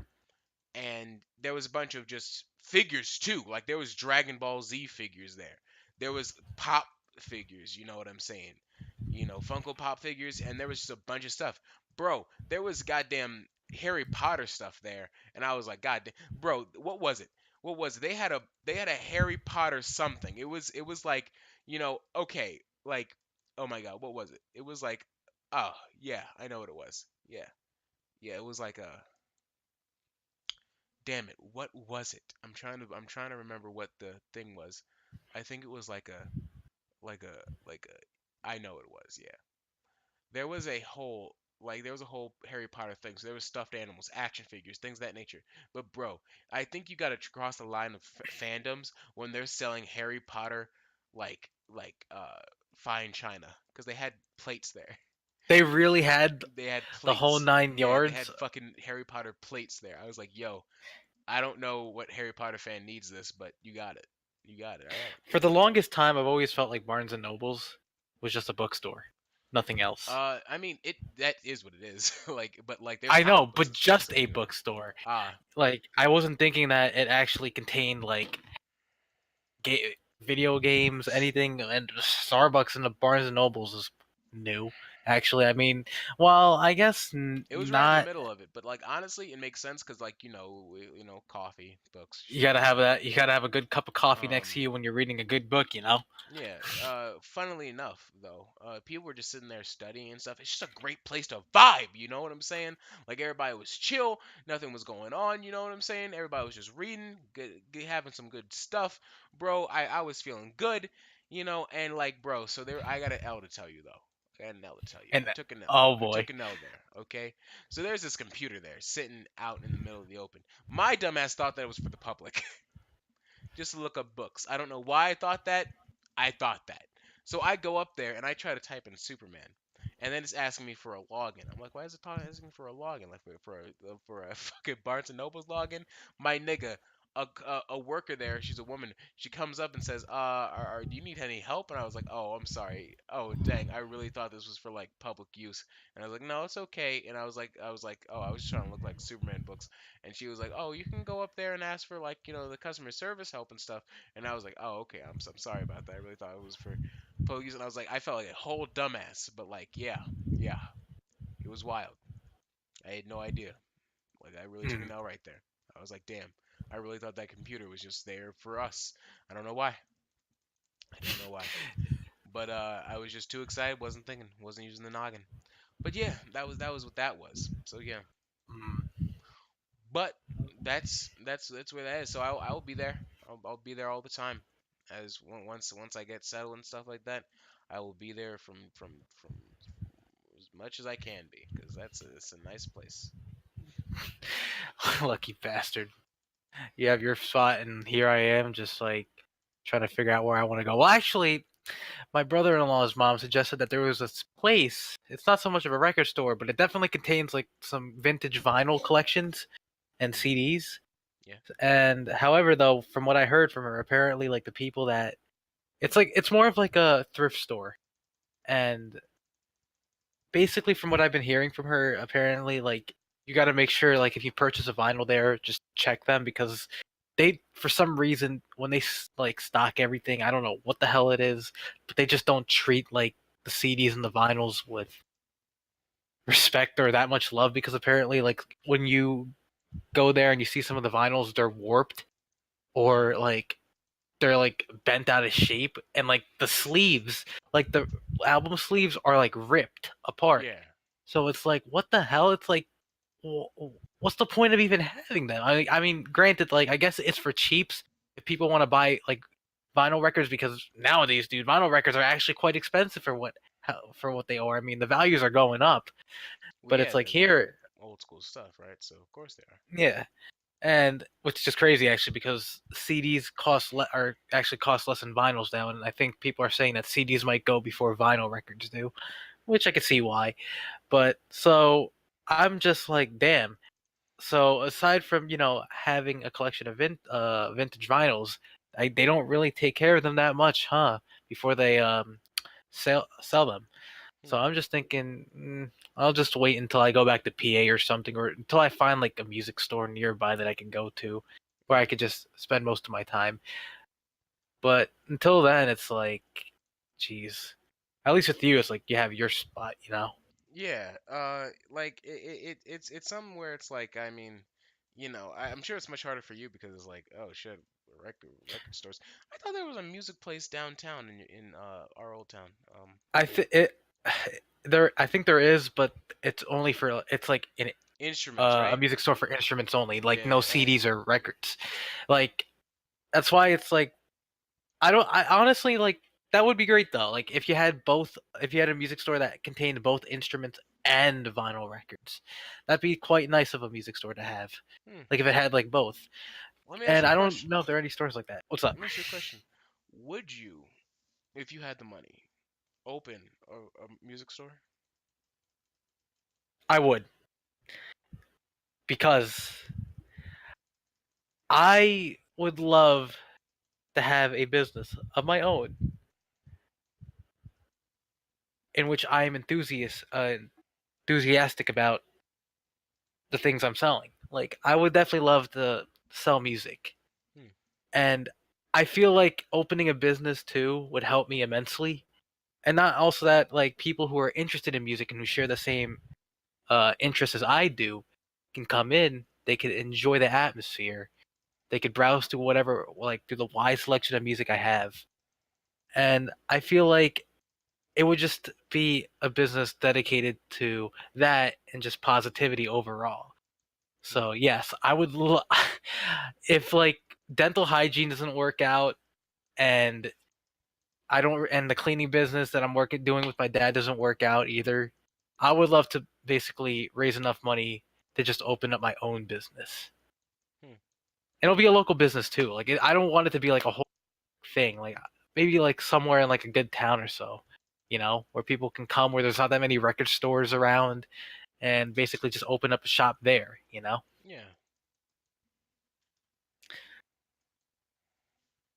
and there was a bunch of just figures too. Like there was Dragon Ball Z figures there. There was pop figures, you know what I'm saying? You know, Funko Pop figures, and there was just a bunch of stuff. Bro, there was goddamn Harry Potter stuff there, and I was like, God damn, bro, what was it? What was it? They had a Harry Potter something. It was like, okay, like, oh my God, what was it? It was like, oh yeah, I know what it was. Yeah, yeah, it was like a damn it, what was it? I'm trying to remember what the thing was. I think it was like a I know it was, yeah. There was a whole Harry Potter thing. So there was stuffed animals, action figures, things of that nature. But bro, I think you got to cross the line of fandoms when they're selling Harry Potter fine china because they had plates there. They really had They had the whole plates. nine Yeah, they had yards. fucking Harry Potter plates there. I was like, yo, I don't know what Harry Potter fan needs this, but you got it. You got it. All right. For the longest time, I've always felt like Barnes and Nobles was just a bookstore, nothing else. I mean, that is what it is. But like, there's I know, comic books but and stuff. just So a you know. bookstore. Ah, Like I wasn't thinking that it actually contained like video games, anything, and Starbucks and the Barnes and Nobles is new. Actually, I mean, well, I guess it was right in the not. middle of it, but like honestly, it makes sense because like coffee, books, You shit. gotta have that. You gotta have a good cup of coffee next to Um, you when you're reading a good book. You know. Yeah, funnily enough, though, people were just sitting there studying and stuff. It's just a great place to vibe, you know what I'm saying? Like everybody was chill, nothing was going on, you know what I'm saying? Everybody was just reading, having some good stuff, bro. I was feeling good, and like, bro. So there, I got an L to tell you though. I got an L to tell you. And I took an L. oh I boy, took an L there. Okay. So there's this computer there sitting out in the middle of the open. My dumbass thought that it was for the public. Just to look up books. I don't know why I thought that. I thought that. So I go up there and I try to type in Superman, and then it's asking me for a login. I'm like, why is it asking me for a login? Like for a fucking Barnes and Noble's login? My nigga, a worker there. She's a woman. She comes up and says, do you need any help? And I was like, oh, I'm sorry. Oh, dang, I really thought this was for like public use. And I was like, no, it's okay. And I was like, oh, I was just trying to look like Superman books. And she was like, "Oh, you can go up there and ask for like the customer service help and stuff." And I was like, "Oh, okay. I'm sorry about that. I really thought it was for police." And I was like, I felt like a whole dumbass, but like, yeah, yeah, it was wild. I had no idea. Like, I really took Hmm. an L right there. I was like, damn. I really thought that computer was just there for us. I don't know why. I don't know why. But I was just too excited. Wasn't thinking. Wasn't using the noggin. But yeah, that was what that was. So yeah. Hmm. But that's where that is. So I'll be there. I'll be there all the time. Once I get settled and stuff like that, I will be there from as much as I can be because it's a nice place. Lucky bastard. You have your spot, and here I am, just like trying to figure out where I want to go. Well, actually, my brother-in-law's mom suggested that there was this place. It's not so much of a record store, but it definitely contains like some vintage vinyl collections and Hmm. CDs. Yeah. And however, though, from what I heard from her, apparently, like the people that it's more of like a thrift store, and basically, from what I've been hearing from her, apparently, like you got to make sure, like if you purchase a vinyl there, just check them because they, for some reason, when they like stock everything, I don't know what the hell it is, but they just don't treat like the CDs and the vinyls with respect or that much love because apparently, like when you go there and you see some of the vinyls, they're warped Hmm. or like they're like bent out of shape, and like the sleeves, like the album sleeves are like ripped apart. Yeah. So it's like, what the hell? It's like, what's the point of even having them? I mean, granted, like I guess it's for cheaps if people want to buy like vinyl records, because nowadays, dude, vinyl records are actually quite expensive for what they are. I mean, the values are going up, Well, but yeah, it's like they're here, old school stuff, right? So of course they are. yeah, and which is just crazy actually, because CDs are actually cost less than vinyls now, and I think people are saying that CDs might go before vinyl records do, which I can see why. But so I'm just like, damn. So aside from having a collection of vintage vinyls, they don't really take care of them that much, huh? Before they sell them. So Hmm. I'm just thinking, I'll just wait until I go back to PA or something, or until I find like a music store nearby that I can go to, where I Hmm. could just spend most of my time. But until then, it's like, geez. At least with you, it's like you have your spot, you know. Yeah, like it's something where it's like, I mean, I'm sure it's much harder for you because it's like, oh shit, record stores. I thought there was a music place downtown in our old town. I think it there. I think there is, but it's like Instruments, a right? music store for instruments only, like no Yeah. CDs or records. Like that's why it's like I don't. I honestly like that would be great though. Like if you had both, if you had a music store that contained both instruments and vinyl records, that'd be quite nice of a music store to have. Hmm. Like if it had like both. Let me ask And you a I don't question. know if there are any stores like that. What's up? Let me ask you a question. Would you, if you had the money, open a music store? I would, because I would love to have a business of my own in which I am enthusiastic about the things I'm selling. Like I would definitely love to sell music, Hmm. and I feel like opening a business too would help me immensely. And not also that like people who are interested in music and who share the same interests as I do can come in. They could enjoy the atmosphere. They could browse through whatever, like through the wide selection of music I have. And I feel like it would just be a business dedicated to that and just positivity overall. Hmm. So yes, I would. If like dental hygiene doesn't work out, and I don't, and the cleaning business that I'm working doing with my dad doesn't work out either, I would love to basically raise enough money to just open up my own business. Hmm. And it'll be a local business too. Like I don't want it to be like a whole thing. Like maybe like somewhere in like a good town or so, where people can come, where there's not that many record stores around, and basically just open up a shop there. Yeah,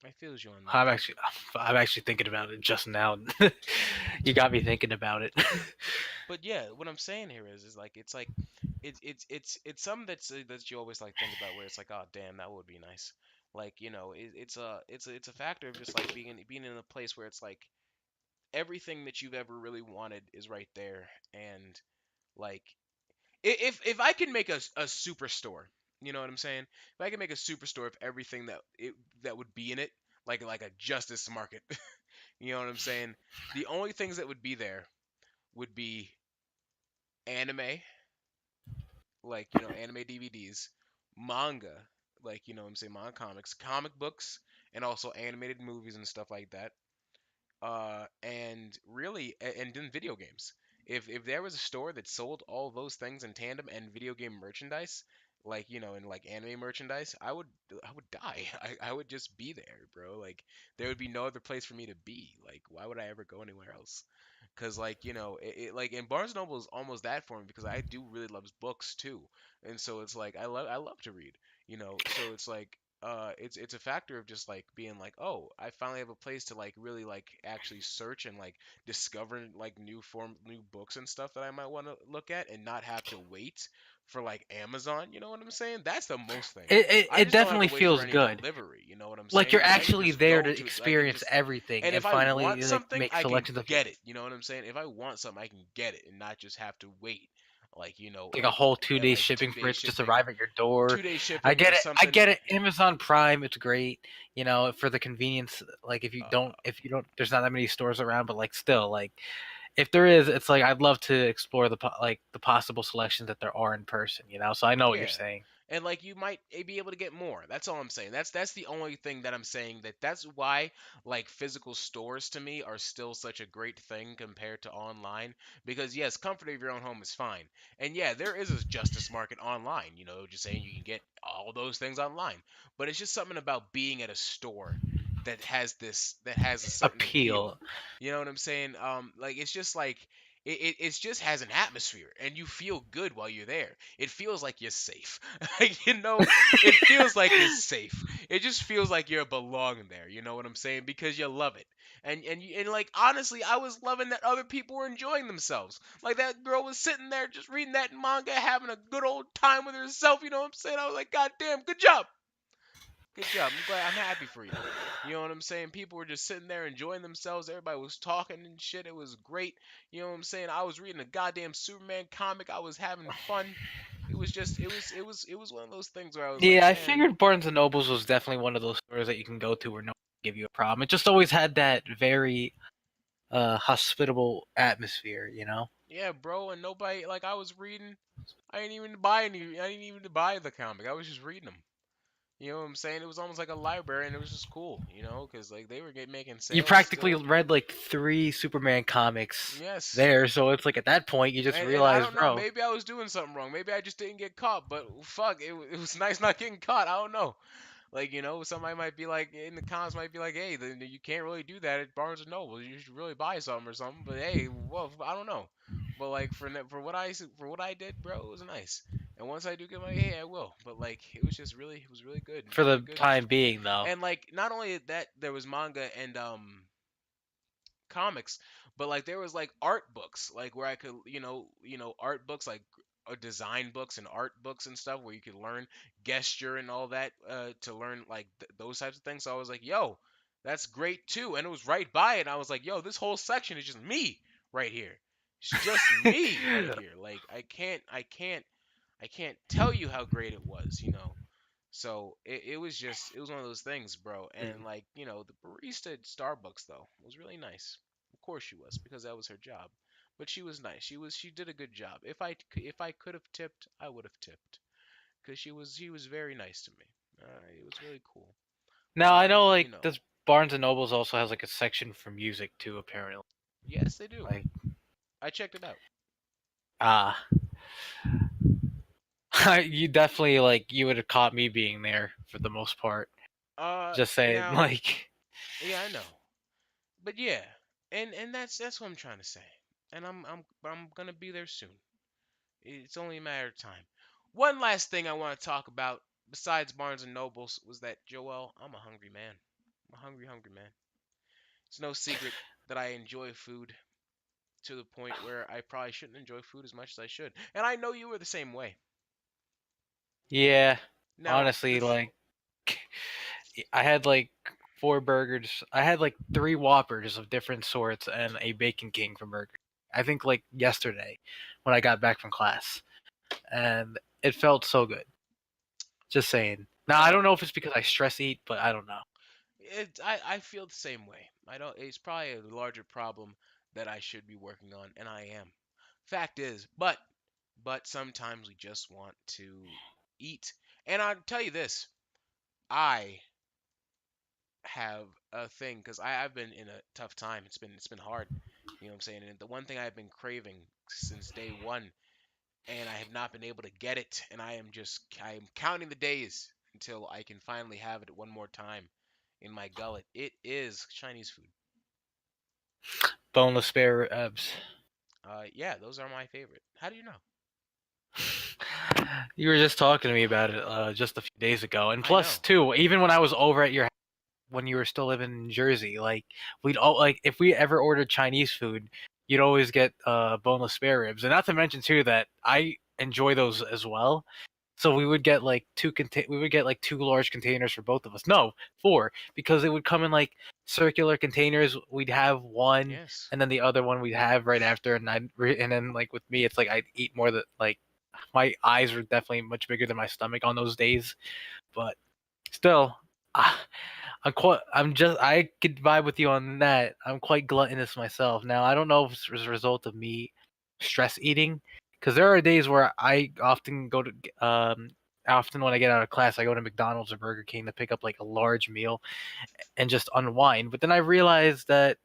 I feel you on that. I'm actually I'm actually thinking about it just now. You got me thinking about it. But yeah, what I'm saying here is like it's something that you always like think about where it's like, oh damn, that would be nice. Like, it's a factor of just like being in a place where it's like everything that you've ever really wanted is right there. And like, if I could make a superstore, you know what I'm saying? If I could make a superstore of everything that would be in it, like a Justice Market, you know what I'm saying? The only things that would be there would be anime, like, anime DVDs, manga, like, what I'm saying, manga comics, comic books, and also animated movies and stuff like that. And really, and then video games. If there was a store that sold all those things in tandem and video game merchandise, like, and like anime merchandise, I would die. I would just be there, bro. Like there would be no other place for me to be. Like why would I ever go anywhere else? Cause like, like, and Barnes and Noble is almost that for me because I do really love books too, and so it's like I love to read, so it's like it's a factor of just like being like, oh, I finally have a place to like really like actually search and like discover like new books and stuff that I might want to look at and not have to wait for like Amazon. You know what I'm saying? That's the most thing. I It just don't have to definitely wait for feels any good. delivery. You know what I'm Like saying? you're Because I can actually just there go to to I can experience just everything and if and I want finally like something, make I can selections of it. get it. You know what I'm saying? If I want something, I can get it and not just have to wait. like you know, Like a whole yeah, 2 day like shipping two for day it to just shipping, arrive at your door. 2 day I shipping get or it. I something. get it. Amazon Prime, it's great. You know, for the convenience. Like Uh, if you don't, there's not that many stores around. But like, still, like, if there is, it's like I'd love to explore like the possible selections that there are in person. You know, so I know what you're yeah. saying. And like you might be able to get more. That's all I'm saying. That's the only thing that I'm saying, that's why like physical stores to me are still such a great thing compared to online, because yes, comfort of your own home is fine. And yeah, there is a justice market online, you know, just saying you can get all those things online. But it's just something about being at a store that has a certain appeal. Appeal. You know what I'm saying? Like it's just like it just has an atmosphere and you feel good while you're there. It feels like you're safe. Like, you know, it feels like you're safe. It just feels like you're belonging there. You know what I'm saying? Because you love it. And like honestly, I was loving that other people were enjoying themselves. Like that girl was sitting there just reading that manga, having a good old time with herself. You know what I'm saying? I was like, God damn, good job. Good job. I'm glad. I'm happy for you. You know what I'm saying? People were just sitting there enjoying themselves. Everybody was talking and shit. It was great. You know what I'm saying? I was reading a goddamn Superman comic. I was having fun. It was just it was one of those things where I was like, Yeah, I man, figured Barnes and Nobles was definitely one of those stores that you can go to where no one will give you a problem. It just always had that very hospitable atmosphere, you know? yeah, bro, and nobody like I was reading. I didn't even buy any. I didn't even buy the comic. I was just reading them. You know what I'm saying? It was almost like a library, and it was just cool. You know, because like they were making You sales practically still. read like 3 Superman comics Yes. there, so it's like at that point you just And I realize, don't know, bro, maybe I was doing something wrong. Maybe I just didn't get caught. But fuck, it was nice not getting caught. I don't know. Like, you know, somebody might be like in the comments might be like, hey, then you can't really do that at Barnes and Noble. You should really buy something or something. But hey, well, I don't know. But like for what I did, bro, it was nice. And once I do get my hey, I will. But like it was really good, for really the good. time being though. And like not only that, there was manga and comics, but like there was like art books, like where I could, art books like design books and art books and stuff where you could learn gesture and all that to learn like those types of things. So I was like, yo, that's great too. And it was right by it. And I was like, yo, this whole section is just me right here. It's just me right here. Like I can't tell you how great it was, you know. So it was one of those things, bro. And like, you know, the barista at Starbucks though was really nice. Of course she was, because that was her job. But she was nice. She did a good job. If I could have tipped, I would have tipped, because she was very nice to me. It was really cool. Now I know You like know, this Barnes and Nobles also has like a section for music too, apparently. yes they do. Like I checked it out. ah, you definitely like you would have caught me being there for the most part. Just saying, Now, like yeah, I know. But yeah, and that's what I'm trying to say. And I'm gonna be there soon. It's only a matter of time. One last thing I want to talk about besides Barnes and Nobles was that Joel, I'm a hungry man. I'm a hungry, hungry man. It's no secret that I enjoy food to the point where I probably shouldn't enjoy food as much as I should. And I know you were the same way. yeah, Now, honestly, like I had like 4 burgers. I had like 3 Whoppers of different sorts and a Bacon King from Burger. I think like yesterday when I got back from class, and it felt so good. Just saying. Now I now don't know if it's because I stress eat, but I don't know. I feel the same way. I don't. It's probably a larger problem that I should be working on, and I am. Fact is, but sometimes we just want to eat. And I'll tell you this, I have a thing because I've been in a tough time. It's been hard. You know what I'm saying? And the one thing I've been craving since day one, and I have not been able to get it, and I am counting the days until I can finally have it one more time in my gullet. It is Chinese food. Boneless spare ribs. Yeah, those are my favorite. How do you know? You were just talking to me about it just a few days ago, and I plus know. too, even when I was over at your when you were still living in Jersey, like we'd all like if we ever ordered Chinese food, you'd always get boneless spare ribs, and not to mention too that I enjoy those as well. So we would get like we would get like two large containers for both of us. No, four, because it would come in like circular containers. We'd have one, Yes. and then the other one we'd have right after. And then like with me, it's like I'd eat more than like my eyes were definitely much bigger than my stomach on those days. But still, ah, I could vibe with you on that. I'm quite gluttonous myself. Now I don't know if it's as a result of me stress eating, because there are days where I often go to often when I get out of class, I go to McDonald's or Burger King to pick up like a large meal and just unwind. But then I realize that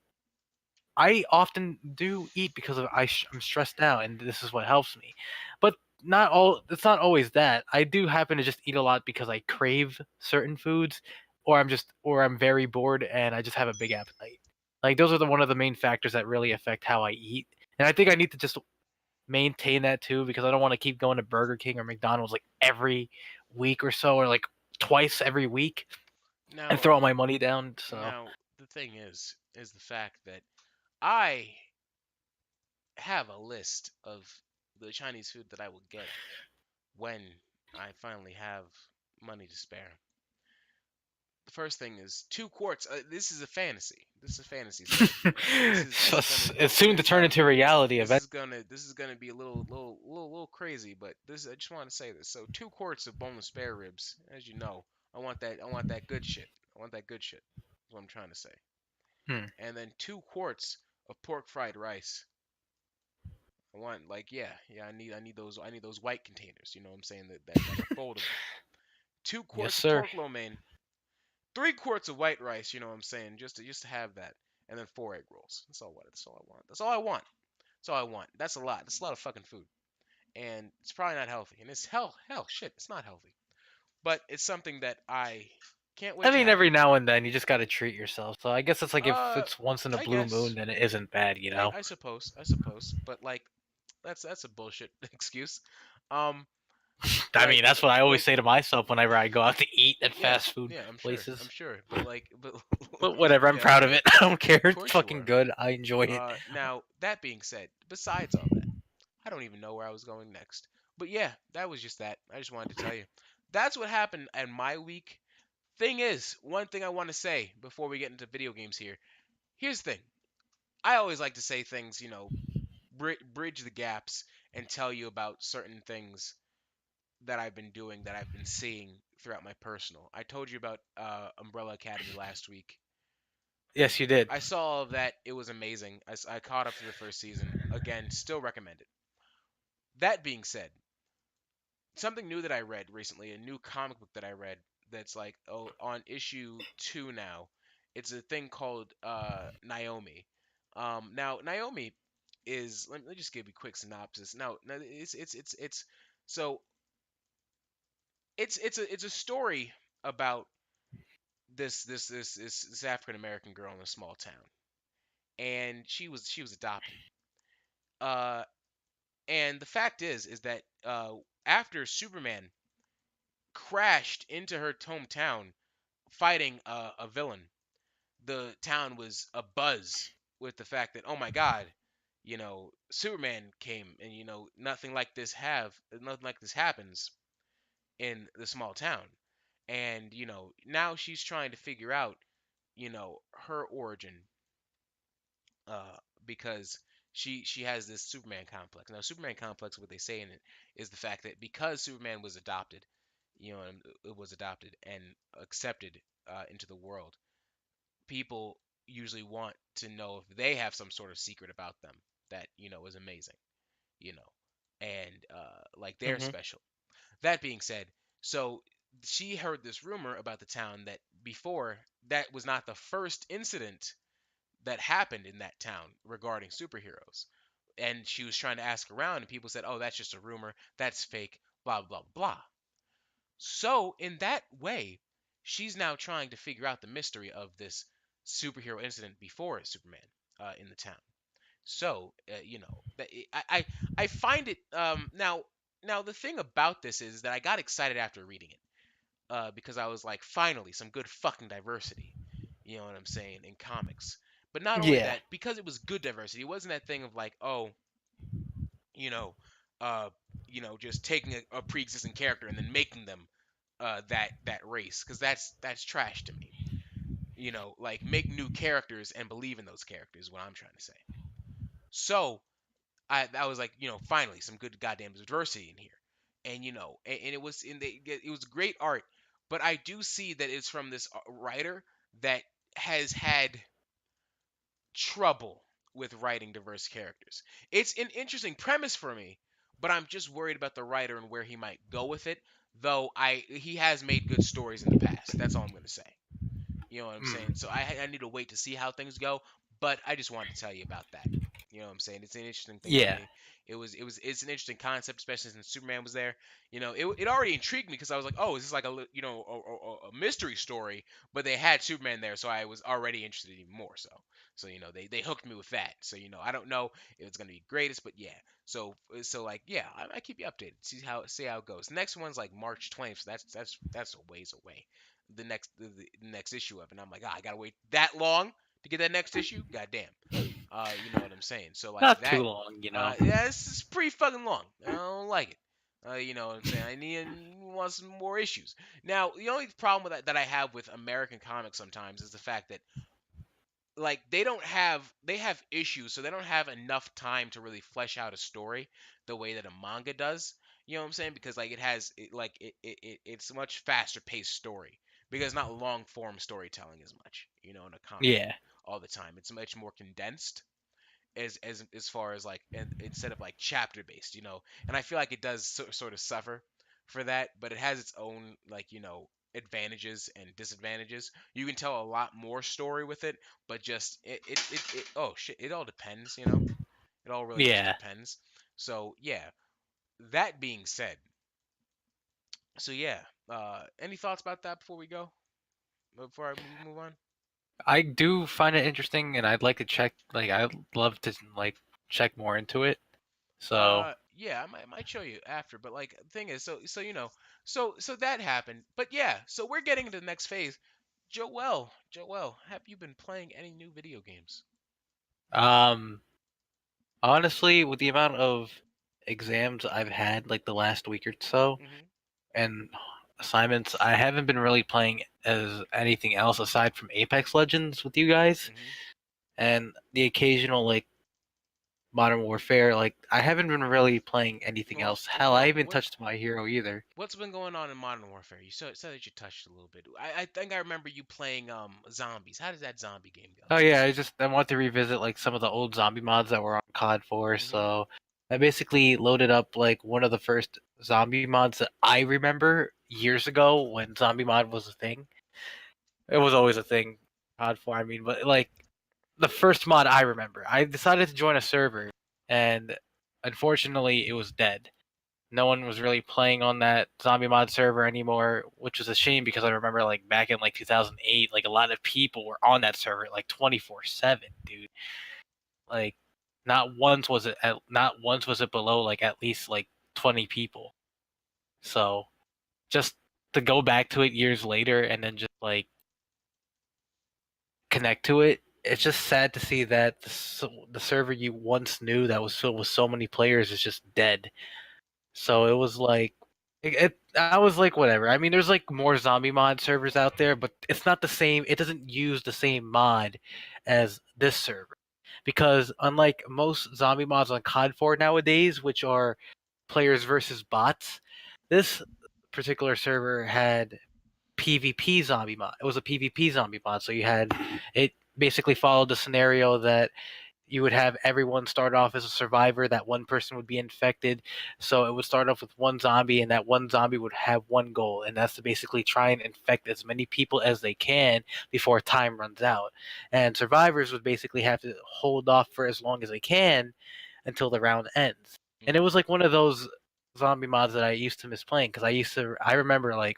I often do eat because I'm stressed out, and this is what helps me. But not all. It's not always that. I do happen to just eat a lot because I crave certain foods, or I'm very bored and I just have a big appetite. Like those are the one of the main factors that really affect how I eat. And I think I need to just maintain that too, because I don't want to keep going to Burger King or McDonald's like every week or so, or like twice every week, and Now, throw all my money down. So now the thing is the fact that I have a list of the Chinese food that I will get when I finally have money to spare. The first thing is 2 quarts. This is a fantasy. This is a fantasy. So this is gonna it's soon to turn into reality eventually. this is gonna be a little crazy, but this I just want to say this. So 2 quarts of boneless spare ribs, as you know, I want that good shit. I want that good shit. That's what I'm trying to say. Hmm. And then 2 quarts of pork fried rice. I want like yeah I need those white containers. You know what I'm saying that are foldable. Two Yes, quarts of sir. pork lo mein, 3 quarts of white rice. You know what I'm saying, just to have that, and then 4 egg rolls. That's all I want. That's all I want. That's all I want. That's a lot. That's a lot of fucking food, and it's probably not healthy. And it's hell shit. It's not healthy, but it's something that I can't I wait to mean, have. every now and then you just got to treat yourself. So I guess it's like if Uh, it's once in a I blue guess. moon, then it isn't bad, you know. I suppose, but like that's a bullshit excuse. Um, I mean, like that's what I always like say to myself whenever I go out to eat at yeah fast food yeah places. I'm sure, but like but But whatever, I'm yeah proud of it. I don't care. of It's course you fucking are. good. I enjoy it. Now that being said, besides all that, I don't even know where I was going next. But yeah, that was just that. I just wanted to tell you. That's what happened in my week. Thing is, one thing I want to say before we get into video games here. Here's the thing. I always like to say things, bridge the gaps and tell you about certain things that I've been doing, that I've been seeing throughout my personal. I told you about Umbrella Academy last week. Yes, you did. I saw all of that. It was amazing. I caught up to the first season. Again, still recommend it. That being said, something new that I read recently, a new comic book that I read that's like on issue 2 now. It's a thing called Naomi. Now Naomi is let me just give you a quick synopsis. Now it's so it's a story about this African American girl in a small town, and she was adopted. Uh, and the fact is that after Superman crashed into her hometown fighting a villain, the town was abuzz with the fact that, oh my God, Superman came, and nothing like this happens in the small town. And now she's trying to figure out her origin, uh, because she has this Superman complex. Now, Superman complex, what they say in it is the fact that because Superman was adopted, it was adopted and accepted into the world, people usually want to know if they have some sort of secret about them that is amazing, you know, and like they're Hmm. special. That being said, so she heard this rumor about the town that before that was not the first incident that happened in that town regarding superheroes. And she was trying to ask around, and people said, "Oh, that's just a rumor. That's fake. Blah blah blah." So in that way, she's now trying to figure out the mystery of this superhero incident before Superman in the town. So I find it now the thing about this is that I got excited after reading it, because I was like, finally, some good fucking diversity. You know what I'm saying, in comics. But not only Yeah. that, because it was good diversity, it wasn't that thing of like, oh, you know, uh, just taking a pre-existing character and then making them that race, because that's trash to me. Like, make new characters and believe in those characters. What I'm trying to say. So I was like, finally some good goddamn diversity in here, and and it was great art, but I do see that it's from this writer that has had trouble with writing diverse characters. It's an interesting premise for me, but I'm just worried about the writer and where he might go with it. Though he has made good stories in the past. That's all I'm gonna say. You know what I'm saying? Mm. So I need to wait to see how things go, but I just wanted to tell you about that. You know what I'm saying? It's an interesting thing to Yeah. me. It's an interesting concept, especially since Superman was there. It already intrigued me because I was like, oh, is this like a mystery story? But they had Superman there, so I was already interested even more. So they hooked me with that. So I don't know if it's gonna be greatest, but yeah. So like yeah, I keep you updated. See how it goes. Next one's like March 20th. So that's a ways away. The next issue of it. And I'm like, I gotta wait that long to get that next issue. God damn. You know what I'm saying? So like Not too that. long, you know. Yeah, it's pretty fucking long. I don't like it. You know what I'm saying? I want some more issues. Now, the only problem with that I have with American comics sometimes is the fact that like they have issues, so they don't have enough time to really flesh out a story the way that a manga does. You know what I'm saying? Because like it's a much faster paced story because it's not long form storytelling as much, in a comic Yeah. all the time. It's much more condensed as far as like, and instead of like chapter based, and I feel like it does sort of suffer for that, but it has its own like advantages and disadvantages. You can tell a lot more story with it, but just oh shit, it all depends. It all really just Yeah. depends. So yeah, that being said, so yeah, any thoughts about that before we go, before we move on? I do find it interesting, and I'd like to check. Like, I'd love to like check more into it. So, Yeah, I might show you after, but like the thing is, so so that happened, but yeah, so we're getting into the next phase. Joel, have you been playing any new video games? um, honestly, with the amount of exams I've had like the last week or so, Mhm, and assignments, I haven't been really playing as anything else aside from Apex Legends with you guys, mhm. and the occasional like Modern Warfare. Like, I haven't been really playing anything Well, else. Hell, I what haven't what touched My Hero either. what's been going on in Modern Warfare? You said that you touched a little bit. I think I remember you playing zombies. How does that zombie game go? Oh yeah, I want to revisit like some of the old zombie mods that were on COD 4. Mhm, So I basically loaded up like one of the first zombie mods that I remember years ago when zombie mod was a thing. It was always a thing, COD 4. I mean, but like the first mod I remember, I decided to join a server, and unfortunately, it was dead. No one was really playing on that zombie mod server anymore, which was a shame because I remember like back in like 2008, like a lot of people were on that server like 24/7, dude. Like not once was it below like at least like 20 people. So just to go back to it years later and then just like connect to it, it's just mhm, sad to see that the server you once knew that was filled with so many players is just dead. So it was like I was like whatever. I mean, there's like more zombie mod servers out there, but it's not the same. It doesn't use the same mod as this server. Because unlike most zombie mods on COD 4 nowadays, which are players versus bots, this particular server had PvP zombie mod. It was a PvP zombie mod, so it basically followed the scenario that you would have everyone start off as a survivor. That one person would be infected, so it would start off with one zombie, and that one zombie would have one goal, and that's to basically try and infect as many people as they can before time runs out. And survivors would basically have to hold off for as long as they can until the round ends. And it mhm. was like one of those zombie mods that I used to miss playing because I remember like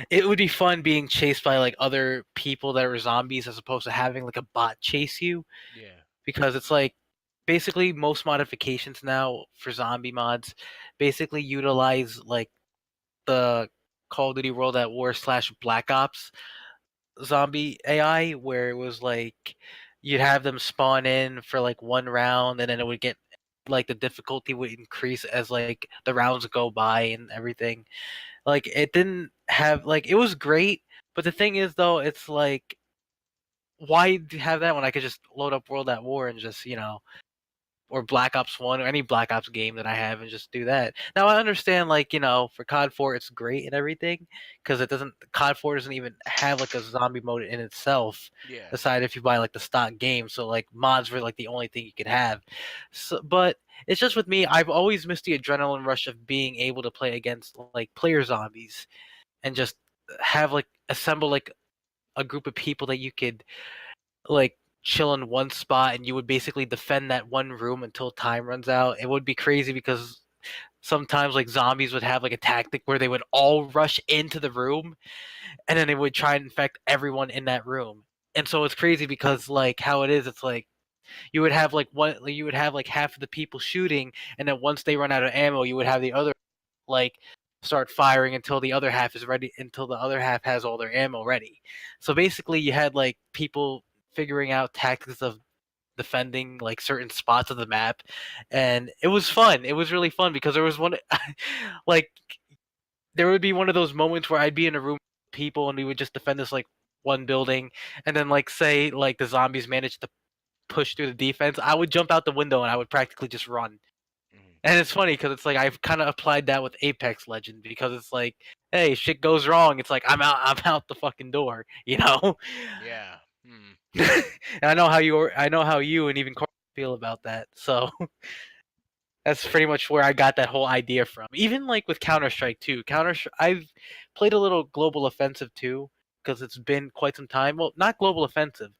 it would be fun being chased by like other people that were zombies as opposed to having like a bot chase you, Yeah. because it's like basically most modifications now for zombie mods basically utilize like the Call of Duty World at War slash Black Ops zombie AI, where it was like you'd have them spawn in for like one round and then it would get like the difficulty would increase as like the rounds go by and everything. Like it didn't have like it was great, but the thing is though, it's like why have that when I could just load up World at War and just or Black Ops 1 or any Black Ops game that I have and just do that. Now I understand like, for COD 4 it's great and everything cuz it doesn't COD 4 doesn't even have like a zombie mode in itself Yeah. aside if you buy like the stock game. So like mods were like the only thing you could have. So but it's just with me, I've always missed the adrenaline rush of being able to play against like player zombies and just have like assemble like a group of people that you could like chill in one spot and you would basically defend that one room until time runs out. It would be crazy because sometimes like zombies would have like a tactic where they would all rush into the room and then they would try and infect everyone in that room. And so it's crazy because like how it is, it's like you would have like half of the people shooting and then once they run out of ammo, you would have the other like start firing until the other half is ready until the other half has all their ammo ready. So basically you had like people figuring out tactics of defending like certain spots of the map and it was fun. It was really fun because there was one like there would be one of those moments where I'd be in a room with people and we would just defend this like one building and then like say like the zombies managed to push through the defense, I would jump out the window and I would practically just run. Mhm. And it's funny because it's like I've kind of applied that with Apex Legend because it's like, hey, shit goes wrong. It's like I'm out the fucking door, you know. Yeah. Hmm. And I know how you and even Corey feel about that. So that's pretty much where I got that whole idea from. Even like with Counter Strike too. I've played a little Global Offensive too because it's been quite some time. Well, not Global Offensive.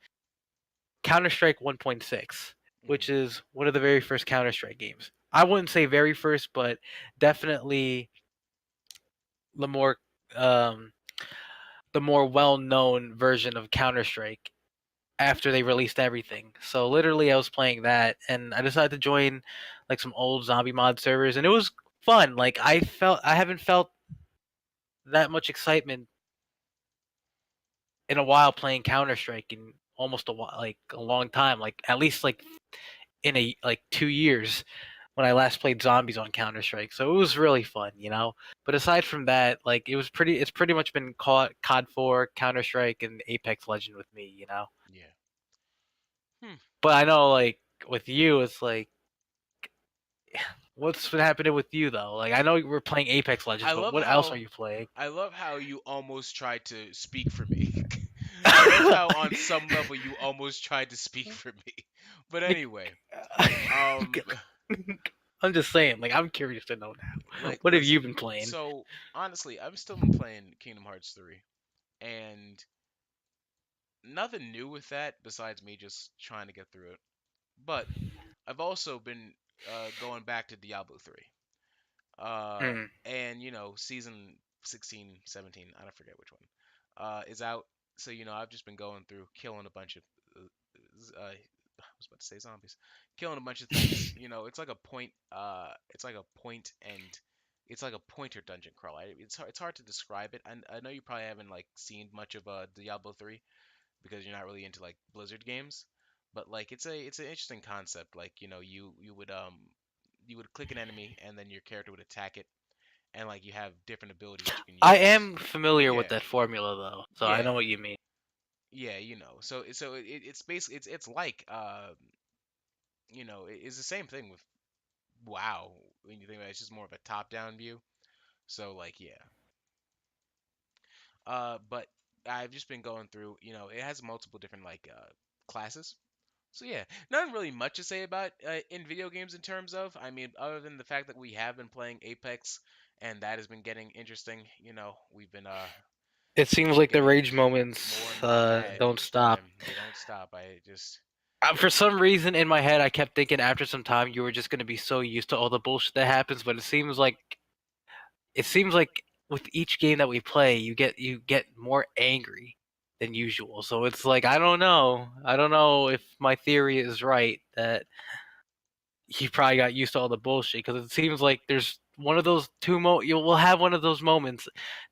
Counter Strike 1.6, which Mhm. is one of the very first Counter Strike games. I wouldn't say very first, but definitely the more um, the more well-known version of Counter Strike after they released everything. So literally, I was playing that, and I decided to join like some old zombie mod servers, and it was fun. Like I haven't felt that much excitement in a while playing Counter Strike in almost like a long time. Like at least like in a like 2 years when I last played zombies on Counter Strike. So it was really fun. But aside from that, like it's pretty much been COD 4, Counter Strike, and Apex Legend with me. Yeah. Hmm. But I know like with you, it's like what's been happening with you though? Like I know we're playing Apex I Legends, but love what else are how you playing? I love how you almost tried to speak for me. I love how on some level you almost tried to speak for me. But anyway, um I'm just saying, like I'm curious to know now. like What have you listen, been playing? so honestly, I've still been playing Kingdom Hearts 3 and nothing new with that besides me just trying to get through it. But I've also been going back to Diablo 3. Mm. And season 16, 17, I don't forget which one, is out. So I've just been going through killing a bunch of I was about to say zombies, killing a bunch of things. It's like a point and it's like a pointer dungeon crawl. It's hard to describe it. I know you probably haven't like seen much of Diablo 3 because you're not really into like Blizzard games, but like it's an interesting concept. Like you would click an enemy and then your character would attack it, and like you have different abilities that you can I use. am familiar with Yeah, that formula though, so I yeah, know what you mean. yeah. It's basically it's like it's the same thing with WoW when you think about it. It's just more of a top-down view. So like yeah, but I've just been going through. It has multiple different like classes. So yeah, not really much to say about in video games in terms of. I mean, other than the fact that we have been playing Apex, and that has been getting interesting. We've been It seems like the getting rage more moments and more mad don't each stop. time. They don't stop. I just For some reason in my head, I kept thinking after some time you were just gonna be so used to all the bullshit that happens, but it seems like with each game that we play, you get more angry than usual. So it's like I don't know. I don't know if my theory is right that he probably got used to all the bullshit because it seems like there's one of those we'll have one of those moments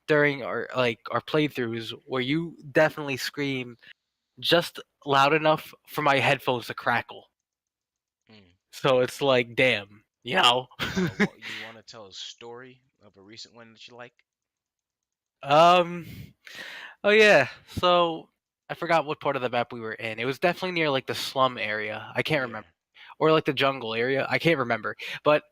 during our playthroughs where you definitely scream just loud enough for my headphones to crackle. mm. So it's like, damn, you know. You want to tell a story of a recent one that you like? um. Oh yeah. So I forgot what part of the map we were in. It was definitely near like the slum area. I can't Yeah. remember, or like the jungle area. I can't remember. But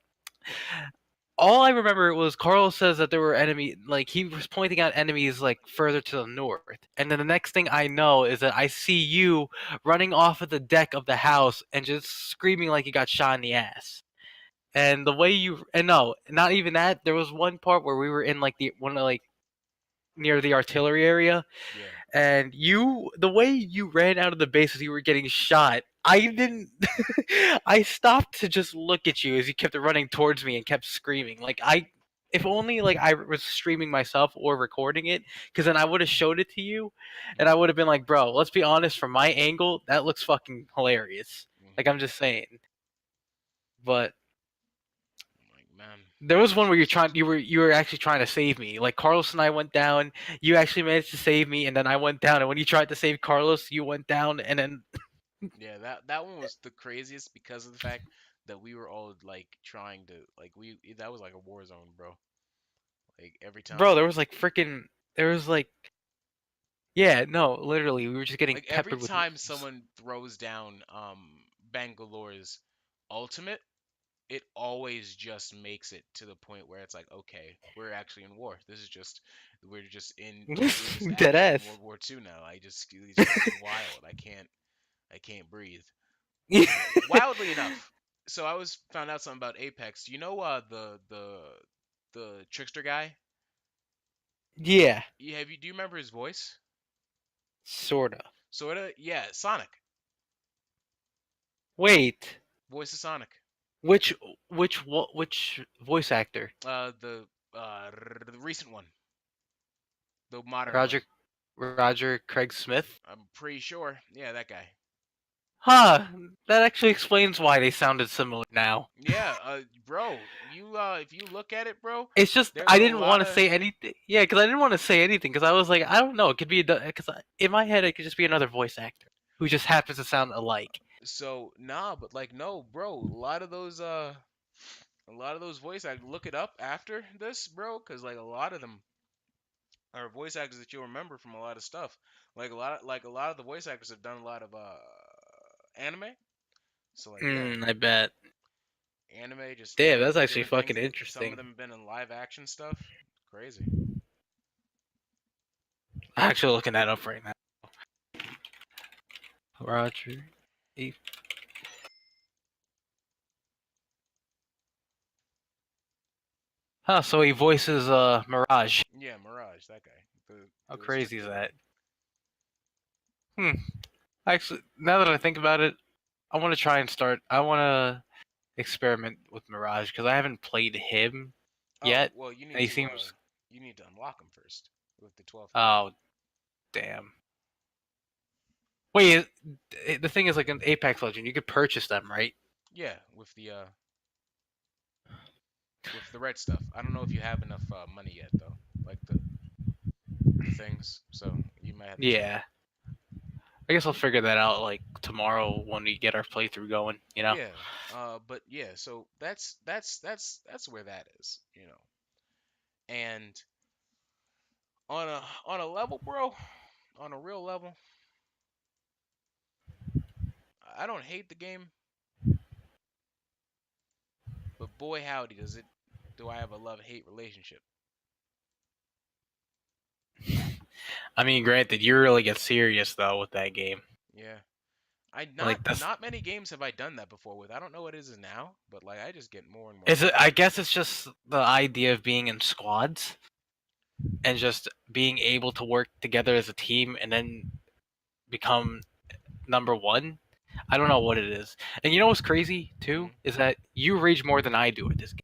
all I remember was Carl says that there were enemy, like he was pointing out enemies like further to the north. And then the next thing I know is that I see you running off of the deck of the house and just screaming like you got shot in the ass. And the way you and no, not even that. There was one part where we were in like the one of like near the artillery area, Yeah. and the way you ran out of the base as you were getting shot, I didn't. I stopped to just look at you as you kept running towards me and kept screaming. If only like I was streaming myself or recording it, because then I would have showed it to you, and I Mhm. would have been like, bro, let's be honest, from my angle, that looks fucking hilarious. Like Mhm. I'm just saying, but. Like, man, There was one it's where just you were actually trying to save me. Like Carlos and I went down, you actually managed to save me, and then I went down. And when you tried to save Carlos, you went down, and then yeah. That one was the craziest because of the fact that we were all like trying to like we that was like a war zone, bro. Like every bro, time, there was like yeah, no, literally, we were just getting like every peppered with time missiles. someone throws down Bangalore's ultimate, it always just makes it to the point where it's like, okay, we're actually in war. This is just we're just Dead actually in ass. World War II now. It's just getting wild. I can't breathe. Wildly enough, so I was found out something about Apex. You know the trickster guy? Yeah, Do you remember his voice? sorta. Sorta, yeah, Sonic. Wait, Voice of Sonic. which which voice actor? The recent one, the modern one. Roger Roger Craig Smith? I'm pretty sure. Yeah, that guy. Huh, that actually explains why they sounded similar now. Yeah, bro, you if you look at it, bro, It's just there's I a didn't lot want to of say anything. Yeah, because I didn't want to say anything because I was like, I don't know. It could be because in my head it could just be another voice actor who just happens to sound alike. so nah, but like no, bro, a lot of those voice actors look it up after this, bro, because like a lot of them are voice actors that you'll remember from a lot of stuff. Like a lot of the voice actors have done a lot of anime. So like yeah, I bet. anime just Damn, that's actually different things. fucking Some of interesting. them have been in live action stuff. Crazy. I'm actually looking that up right now. Roger. E- Huh, so he voices Mirage. Yeah, Mirage, that guy. How The crazy is trickster. that? Hmm. Actually, now that I think about it, I want to try and start. I want to experiment with Mirage because I haven't played him Oh yet, well, and he seems. you need to unlock him first with the 12th level. Oh, damn. Wait, the thing is, like an Apex Legend, you could purchase them, right? Yeah, with the red stuff. I don't know if you have enough money yet though, like the things. So you might have to check. Yeah. I guess I'll figure that out like tomorrow when we get our playthrough going. You know. Yeah. But yeah. So that's where that is. You know. And on a level, bro, on a real level, I don't hate the game, but boy howdy do I have a love hate relationship. I mean, granted, you really get serious though with that game. Yeah. I Like that's not many games have I done that before with. I don't know what it is now, but like I just get more and more is it. into I it. guess it's just the idea of being in squads and just being able to work together as a team and then become number one. I don't know what it is. And you know what's crazy too Hmm. is that you rage more than I do at this game,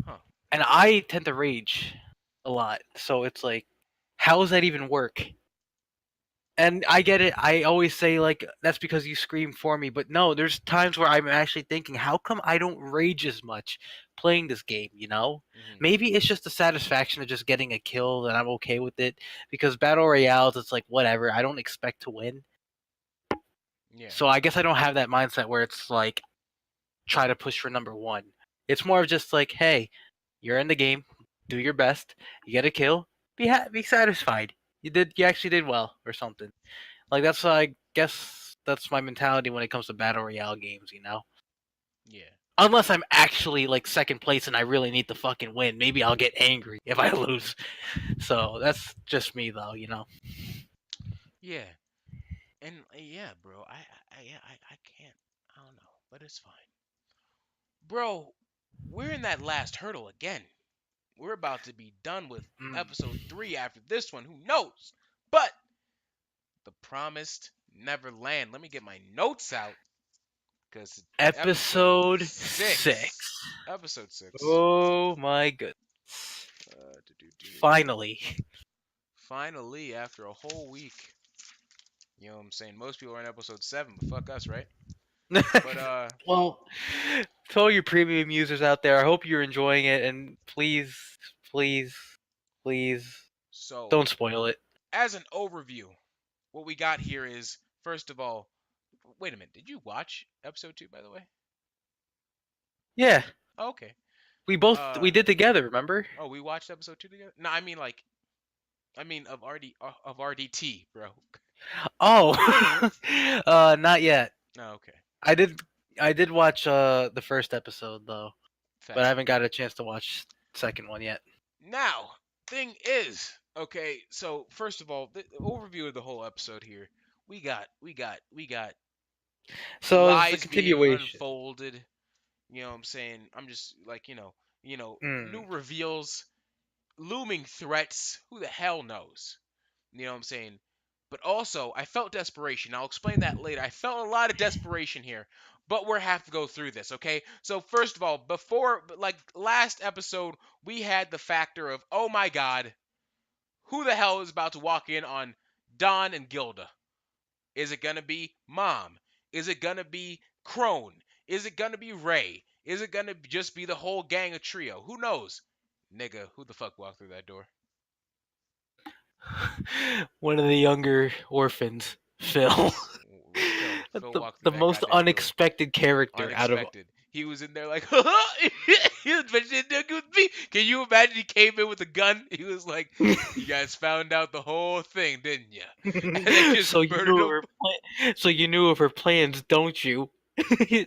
Huh. and I tend to rage a lot. So it's like, how does that even work? And I get it. I always say like that's because you scream for me, but no, there's times where I'm actually thinking, how come I don't rage as much playing this game, you know? Hmm. Maybe it's just the satisfaction of just getting a kill and I'm okay with it because battle royales it's like whatever, I don't expect to win. Yeah. So I guess I don't have that mindset where it's like try to push for number one. It's more of just like, hey, you're in the game, do your best, you get a kill, be satisfied. You actually did well or something. Like that's I guess that's my mentality when it comes to battle royale games. Yeah. Unless I'm actually like second place and I really need to fucking win, maybe I'll get angry if I lose. So that's just me though. Yeah. And yeah, bro. Yeah, I can't. I don't know, but it's fine. Bro, we're in that last hurdle again. We're about to be done with episode Mm. 3 after this one. Who knows? But the promised Neverland. Let me get my notes out because episode Episode 6. 6. Episode 6. Oh my goodness. Do. Finally. Finally, after a whole week. You know what I'm saying? Most people are in episode 7, but fuck us, right? But, Well, to all you premium users out there, I hope you're enjoying it, and please, please, please, so don't spoil it. as an overview, what we got here is, first of all, wait a minute. Did you watch episode 2, by the way? Yeah, Oh, okay. we did together. Remember? Oh, we watched episode 2 together? No, I mean, like, of RDT, bro. Oh, not yet. Oh, okay. I did, I did watch the first episode though, but I haven't got Fascinating. a chance to watch the second one yet. Now, thing is, okay, so first of all, the overview of the whole episode here. We got So it's a lies being continuation. unfolded. You know what I'm saying? I'm just like, new Mm. reveals, looming threats. Who the hell knows? You know what I'm saying? But also, I felt desperation. I'll explain that later. I felt a lot of desperation here, but we'll have to go through this, okay? So first of all, before like last episode, we had the factor of, oh my God, who the hell is about to walk in on Don and Gilda? Is it gonna be Mom? Is it gonna be Crone? Is it gonna be Ray? Is it gonna just be the whole gang of trio? Who knows? Nigga, who the fuck walked through that door? One of the younger orphans, Phil. Phil the walked through the that most goddamn door. unexpected character out of. Unexpected. He was in there like, he was mentioning that with me. Can you imagine he came in with a gun? He was like, you guys found out the whole thing, didn't you? And they just So you murdered knew of him. her so you knew of her plans, don't you?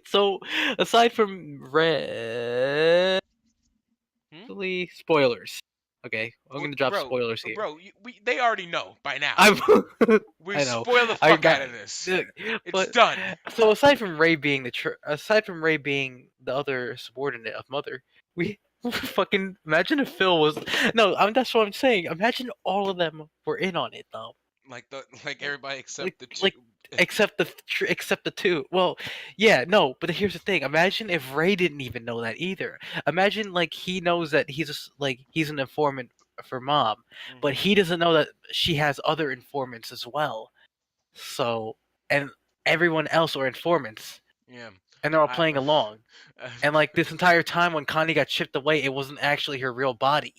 So aside from Red, Hmm? spoilers. Okay, I'm gonna drop Bro, spoilers here. bro, they already know by now. I'm We I know. spoil the I fuck got out of this. look, It's but done. so aside from Ray being aside from Ray being the other subordinate of Mother, we fucking imagine if Phil was that's what I'm saying. Imagine all of them were in on it though. Like everybody except the two. Like except the two. Well, yeah, no, but here's the thing. Imagine if Ray didn't even know that either. Imagine like he knows that he's an informant for Mom, but Hmm. he doesn't know that she has other informants as well. So and everyone else are informants, Yeah. and they're all I playing along. And like this entire time when Connie got chipped away, it wasn't actually her real body.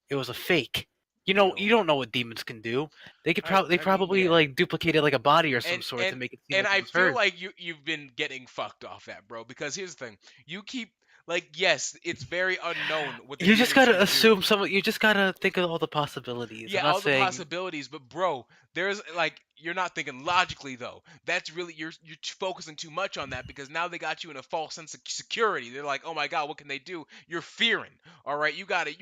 It was a fake. You yo. don't know what demons can do. They I mean, probably yeah. like duplicated like a body or some and sort and to make it seem and like it I was feel her. like you've been getting fucked off that, bro. Because here's the thing: you keep like, yes, it's very unknown what the You just demons gotta can do. assume some. You just gotta think of all the possibilities. I'm Yeah, not all the saying possibilities, but bro, there's like you're not thinking logically though. That's really focusing too much on that because now they got you in a false sense of security. They're like, oh my god, what can they do? You're fearing. All right, you gotta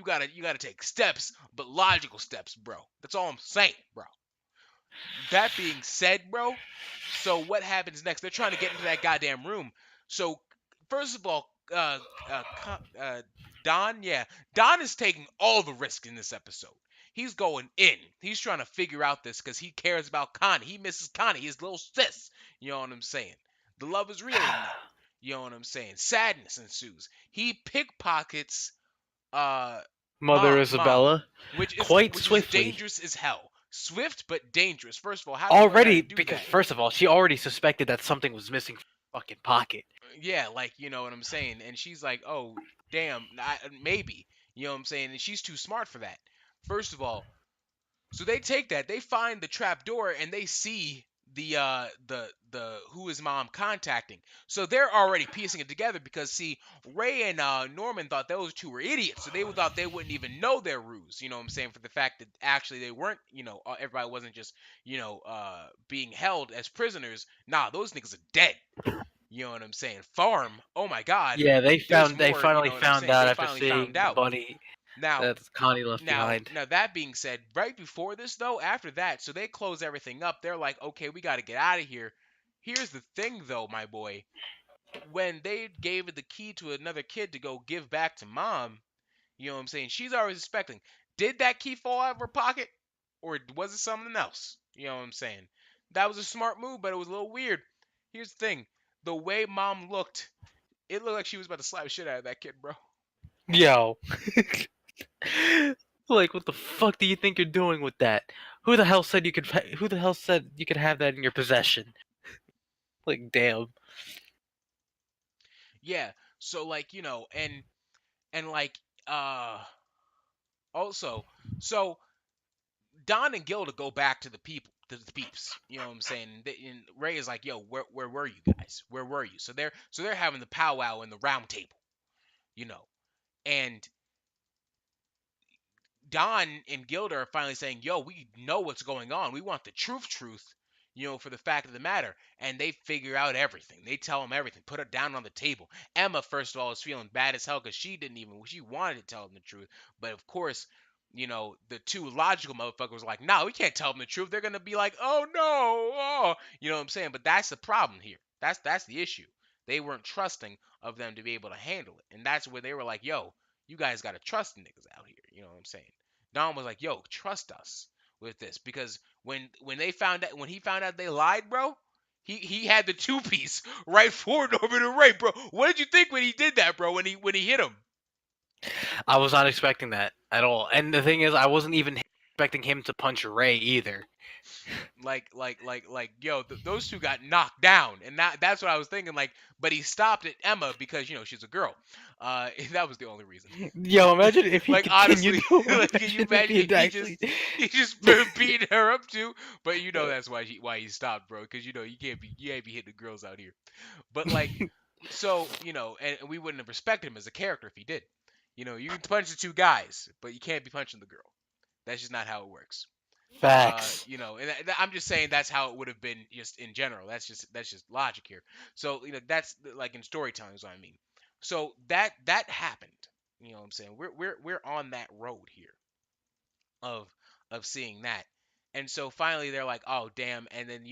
take steps, but logical steps, bro. That's all I'm saying, bro. That being said, bro, so what happens next? They're trying to get into that goddamn room. So first of all, Don, yeah, Don is taking all the risk in this episode. He's going in. He's trying to figure out this because he cares about Connie. He misses Connie, his little sis. You know what I'm saying? The love is real in there. You know what I'm saying? Sadness ensues. He pickpockets Mother mom, Isabella which is quite which is swiftly. dangerous as hell. Swift but dangerous. First of all, how do you learn how to Already, do because that? first of all, she already suspected that something was missing from her fucking pocket. Yeah, like you know what I'm saying. And she's like, "Oh, damn, maybe." You know what I'm saying? And she's too smart for that. First of all, so they take that, they find the trap door, and they see the who is mom contacting. So they're already piecing it together because see, Ray and Norman thought those two were idiots, so they thought they wouldn't even know their ruse. You know what I'm saying? For the fact that actually they weren't, everybody wasn't just being held as prisoners. Nah, those niggas are dead. You know what I'm saying? Farm. Oh my God. Yeah, There's they more. You finally know what I'm found saying? out They after finally found seeing out. Bunny Now, that Connie left now, behind. now that being said, right before this though, after that, so they close everything up. They're like, okay, we got to get out of here. Here's the thing though, my boy. When they gave the key to another kid to go give back to mom, you know what I'm saying? She's always expecting. Did that key fall out of her pocket? Or was it something else? You know what I'm saying? That was a smart move, but it was a little weird. Here's the thing. The way mom looked, it looked like she was about to slap the shit out of that kid, bro. Yo. Like, what the fuck do you think you're doing with that? Who the hell said you could? Who the hell said you could have that in your possession? Like, damn. Yeah. So like, and like also, so Don and Gilda go back to the peeps. You know what I'm saying? And Ray is like, "Yo, where were you guys? Where were you?" So they're having the powwow in the round table, you know. And Don and Gilda are finally saying, "Yo, we know what's going on. We want the truth, for the fact of the matter." And they figure out everything. They tell him everything. Put it down on the table. Emma, first of all, is feeling bad as hell because she wanted to tell them the truth, but of course, the two logical motherfuckers were like, "No, we can't tell them the truth. They're gonna be like, oh no, oh," you know what I'm saying? But that's the problem here. That's the issue. They weren't trusting of them to be able to handle it, and that's where they were like, "Yo, you guys gotta trust the niggas out here." You know what I'm saying? Don was like, "Yo, trust us with this," because when he found out they lied, bro, he had the two piece right for Norman and Ray, bro. What did you think when he did that, bro? When he hit him? I was not expecting that at all. And the thing is, I wasn't even expecting him to punch Ray either. Yo, those two got knocked down, and that's what I was thinking. Like, but he stopped at Emma because she's a girl. That was the only reason. Yo, imagine if he Like continued honestly, to. like can you Imagine if imagine he if had actually. he just been beating her up too? But that's why he stopped, bro. Because you can't be hitting the girls out here. But like, so and we wouldn't have respected him as a character if he did. You can punch the two guys, but you can't be punching the girl. That's just not how it works. Facts. I'm just saying that's how it would have been just in general. That's just logic here. So that's like in storytelling is what I mean. So that happened. You know what I'm saying? We're on that road here of seeing that. And so finally they're like, "Oh, damn." And then,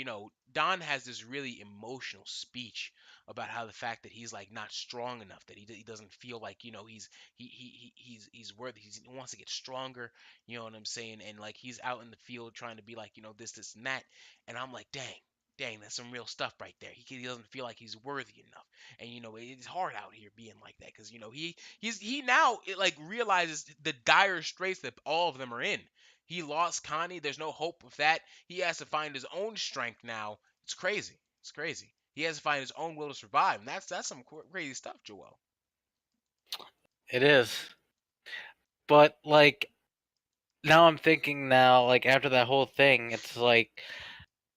Don has this really emotional speech about how the fact that he's like not strong enough, that he doesn't feel like, he's worthy. He wants to get stronger, you know what I'm saying? And like he's out in the field trying to be like, this and that. And I'm like, "Dang. Dang, that's some real stuff right there. He doesn't feel like he's worthy enough." And it's hard out here being like that cuz he now like realizes the dire straits that all of them are in. He lost Connie. There's no hope of that. He has to find his own strength now. It's crazy. It's crazy. He has to find his own will to survive, and that's some crazy stuff, Joel. It is. But, like, now I'm thinking now, like, after that whole thing, it's like,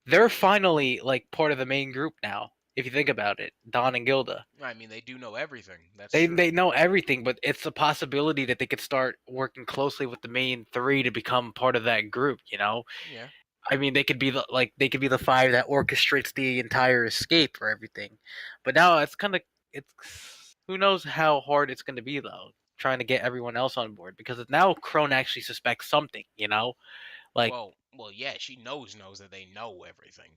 they're finally, like, part of the main group now. If you think about it, Don and Gilda. I mean, they do know everything. That's true. They know everything, but it's a possibility that they could start working closely with the main three to become part of that group, you know? Yeah. I mean, they could be the five that orchestrates the entire escape for everything. But now it's who knows how hard it's gonna be though, trying to get everyone else on board because now Crone actually suspects something, you know, like Well, yeah. She knows that they know everything.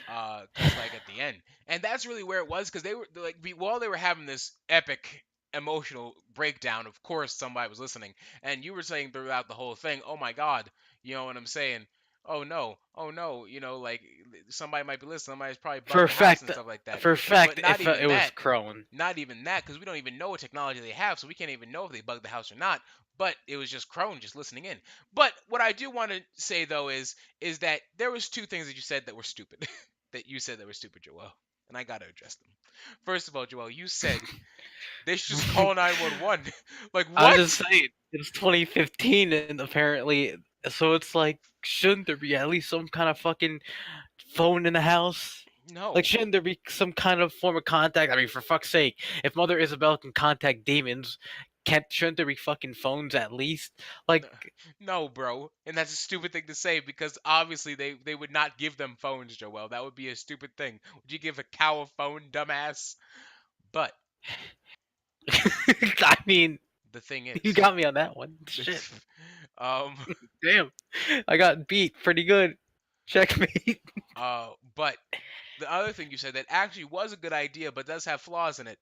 Cause like at the end, and that's really where it was, cause they were like, while they were having this epic emotional breakdown. Of course, somebody was listening, and you were saying throughout the whole thing, "Oh my God," you know what I'm saying? Oh no, like somebody might be listening. Somebody's probably for bugging a the house fact, and stuff like that. for a But fact, not if even it was that, Crone. because we don't even know what technology they have, so we can't even know if they bugged the house or not. But it was just Crone just listening in. But what I do want to say though is that there was two things that you said that were stupid. That you said that were stupid, Joel, and I gotta address them. First of all, Joel, you said they should just call 911. Like I'm just what? saying, it's 2015 and apparently, so it's like, shouldn't there be at least some kind of fucking phone in the house? Like, No. shouldn't there be some kind of form of contact? I mean, for fuck's sake, if Mother Isabel can contact demons, can't shouldn't there be fucking phones at least? Like, No, bro. And that's a stupid thing to say because obviously they would not give them phones, Joel. That would be a stupid thing. Would you give a cow a phone, dumbass? But I mean, the thing you is, got me on that one. Shit, um, damn, I got beat pretty good. Checkmate. but the other thing you said that actually was a good idea but does have flaws in it.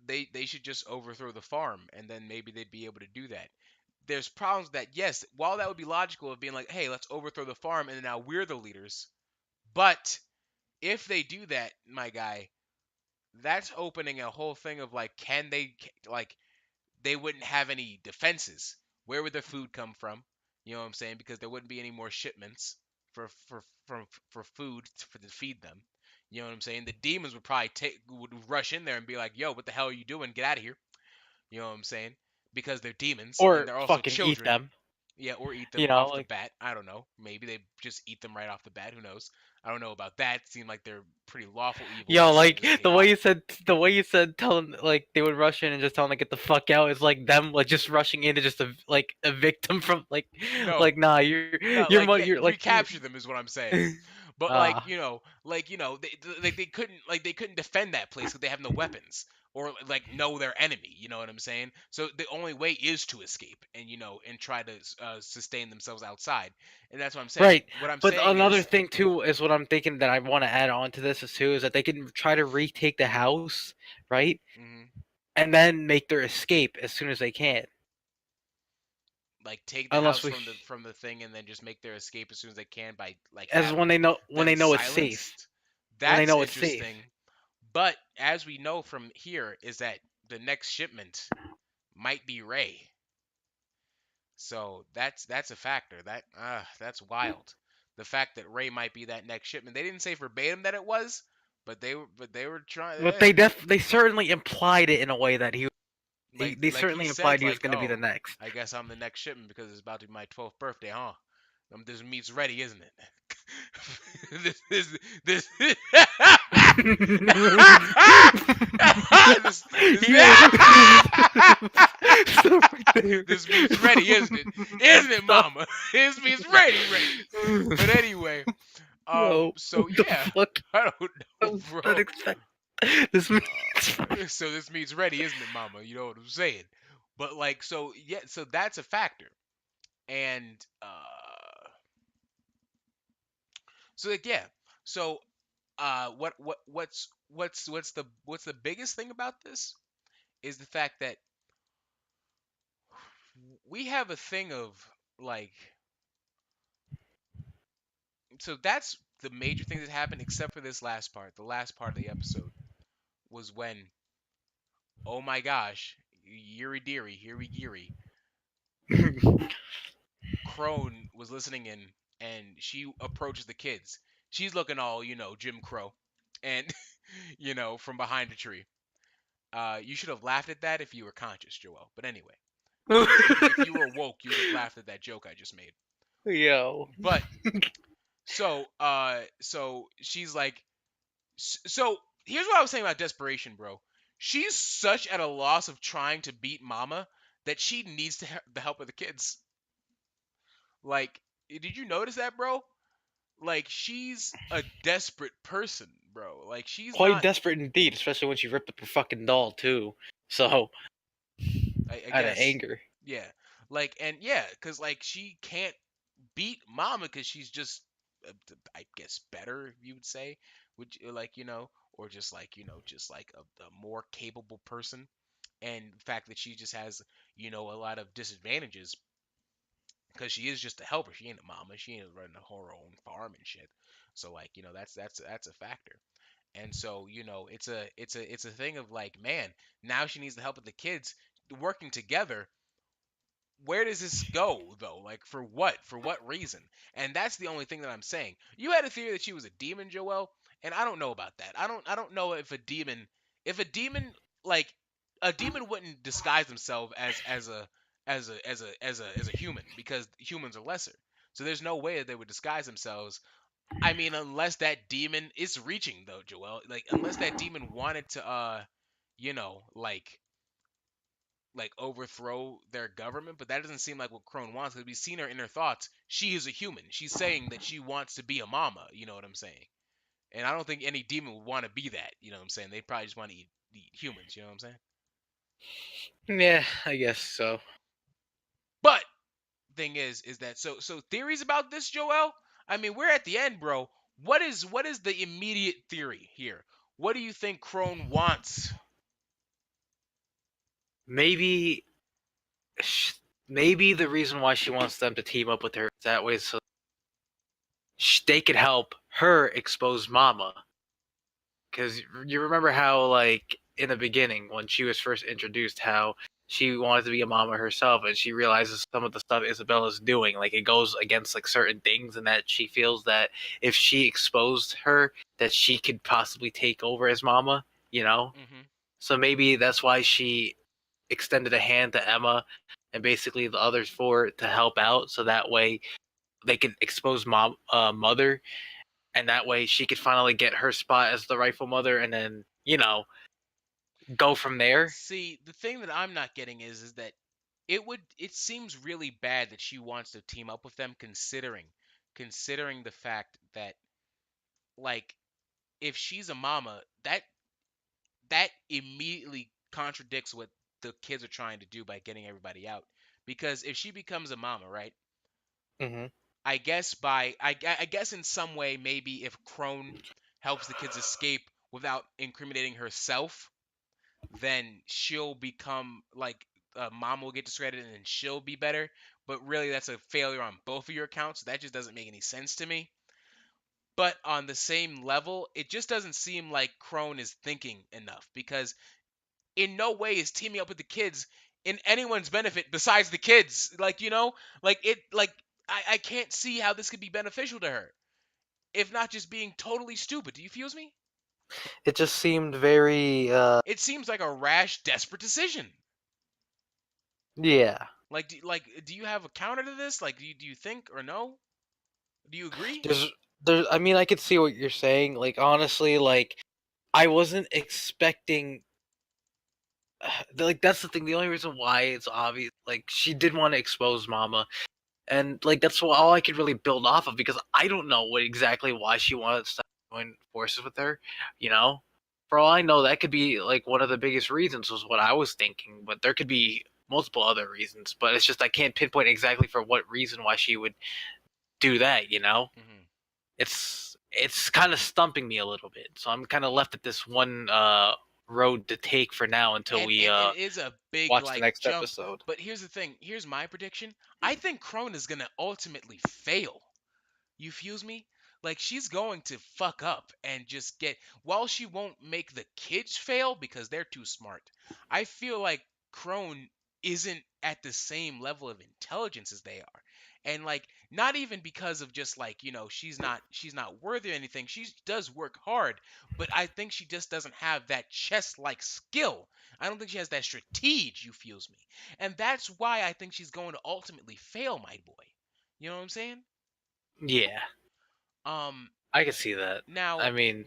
They should just overthrow the farm and then maybe they'd be able to do that. There's problems that yes, while that would be logical of being like, hey, let's overthrow the farm and now we're the leaders. But if they do that, my guy, that's opening a whole thing of like, can they like they wouldn't have any defenses. Where would their food come from? You know what I'm saying? Because there wouldn't be any more shipments for food to feed them. You know what I'm saying? The demons would probably would rush in there and be like, "Yo, what the hell are you doing? Get out of here!" You know what I'm saying? Because they're demons and Or they're also fucking eat children. them. Yeah, or eat You them know, off the like, bat. I don't know. Maybe they just eat them right off the bat. Who knows? I don't know about that. It seemed like they're pretty lawful evil, yo, not like just chaotic. the way you said, telling like they would rush in and just tell them to get the fuck out is like them like just rushing in to just like evict them from No, nah, no, like yeah, you're like you recapture them is what I'm saying. But ah they couldn't they couldn't defend that place because they have no weapons or like know their enemy. You know what I'm saying? So the only way is to escape and and try to sustain themselves outside. And that's what I'm saying. right. What I'm But saying another is, thing too is what I'm thinking that I want to add on to this is too is that they can try to retake the house, right, mhm, and then make their escape as soon as they can. like take the Unless house we from the thing and then just make their escape as soon as they can by like as have when them they know it's safe, silenced. when they That's know it's safe. interesting. But as we know from here, is that the next shipment might be Ray. So that's a factor. That's wild. The fact that Ray might be that next shipment. They didn't say verbatim that it was, but they were trying. But they certainly implied it in a way that they Like he certainly said, implied he was like, going to be oh, the next. I guess I'm the next shipment because it's about to be my 12th birthday, huh? This meat's ready, isn't it? This this this Yo, stop right there. this meat's ready, isn't it? Isn't it, Stop. Mama? This meat's ready. But anyway, Yo, so what the yeah, fuck? I don't I know, was not bro. expect this means So this meat's ready, isn't it, Mama? You know what I'm saying? But like, so yeah, so that's a factor, and so like yeah, so what's the biggest thing about this is the fact that we have a thing of like, so that's the major thing that happened except for this last part. The last part of the episode was when, oh my gosh, Yuri Deary, Yuri Giri, Crone was listening in and she approaches the kids. She's looking all, Jim Crow. And, from behind a tree. You should have laughed at that if you were conscious, Joel. But anyway, if you were woke, you would have laughed at that joke I just made. Yo. But so she's like, so here's what I was saying about desperation, bro. She's such at a loss of trying to beat Mama that she needs the help of the kids. Like, did you notice that, bro? Like, she's a desperate person, bro. Like, she's Quite not. desperate indeed, especially when she ripped up her fucking doll too. So, I out of guess, anger. yeah. Like, and yeah, cause like she can't beat Mama because she's just, I guess, better. You would say, would you, like or just like just like a more capable person. And the fact that she just has a lot of disadvantages because she is just a helper. She ain't a mama. She ain't running her own farm and shit. So like that's a factor. And so it's a thing of like, man, now she needs the help of the kids working together. Where does this go though? Like, for what? For what reason? And that's the only thing that I'm saying. You had a theory that she was a demon, Joel, and I don't know about that. I don't know if a demon like a demon wouldn't disguise themselves as a human because humans are lesser. So there's no way that they would disguise themselves I mean, unless that demon is reaching though, Joel. Like, unless that demon wanted to, you know, like overthrow their government, but that doesn't seem like what Crone wants because we've seen her in her thoughts. She is a human. She's saying that she wants to be a mama. You know what I'm saying? And I don't think any demon would want to be that. You know what I'm saying? They probably just want to eat humans. You know what I'm saying? Yeah, I guess so. But thing is that so theories about this, Joel? I mean, we're at the end, bro. What is the immediate theory here? What do you think Crone wants? Maybe, maybe the reason why she wants them to team up with her is that way so they could help her expose Mama. Because you remember how, like, in the beginning, when she was first introduced, how she wanted to be a mama herself, and she realizes some of the stuff Isabella's doing, like, it goes against, like, certain things, and that she feels that if she exposed her, that she could possibly take over as mama, you know? Hmm. So maybe that's why she extended a hand to Emma and basically the others four to help out, so that way they could expose mother, and that way she could finally get her spot as the rightful mother, and then go from there. See, the thing that I'm not getting is that it seems really bad that she wants to team up with them considering the fact that, like, if she's a mama, that immediately contradicts what the kids are trying to do by getting everybody out. Because if she becomes a mama, right? Mm-hmm. I guess in some way maybe if Crone helps the kids escape without incriminating herself, then she'll become like, mom will get discredited and she'll be better. But really, that's a failure on both of your accounts. That just doesn't make any sense to me. But on the same level, it just doesn't seem like Crone is thinking enough because in no way is teaming up with the kids in anyone's benefit besides the kids. Like, I can't see how this could be beneficial to her, if not just being totally stupid. Do you feel me? It just seemed very, It seems like a rash, desperate decision. yeah. Do you have a counter to this? Like, do you think or no? Do you agree? There's, I mean, I could see what you're saying. Like, honestly, like, I wasn't expecting. Like, that's the thing. The only reason why it's obvious, like, she did want to expose Mama, and like that's all I could really build off of because I don't know what exactly why she wanted to stop join forces with her. You know, for all I know, that could be like one of the biggest reasons was what I was thinking, but there could be multiple other reasons. But it's just I can't pinpoint exactly for what reason why she would do that. You know, Hmm. it's kind of stumping me a little bit. So I'm kind of left at this one road to take for now until And we it is a big watch the like next jump. episode. But here's the thing. Here's my prediction. I think Crone is gonna ultimately fail. You fuse me? Like, she's going to fuck up and just get, while she won't make the kids fail because they're too smart. I feel like Crone isn't at the same level of intelligence as they are. And like, not even because of just like, she's not worthy or anything. She does work hard, but I think she just doesn't have that chess like skill. I don't think she has that strategy, you feels me. And that's why I think she's going to ultimately fail, my boy. You know what I'm saying? Yeah, Um, I can see that. now, I mean,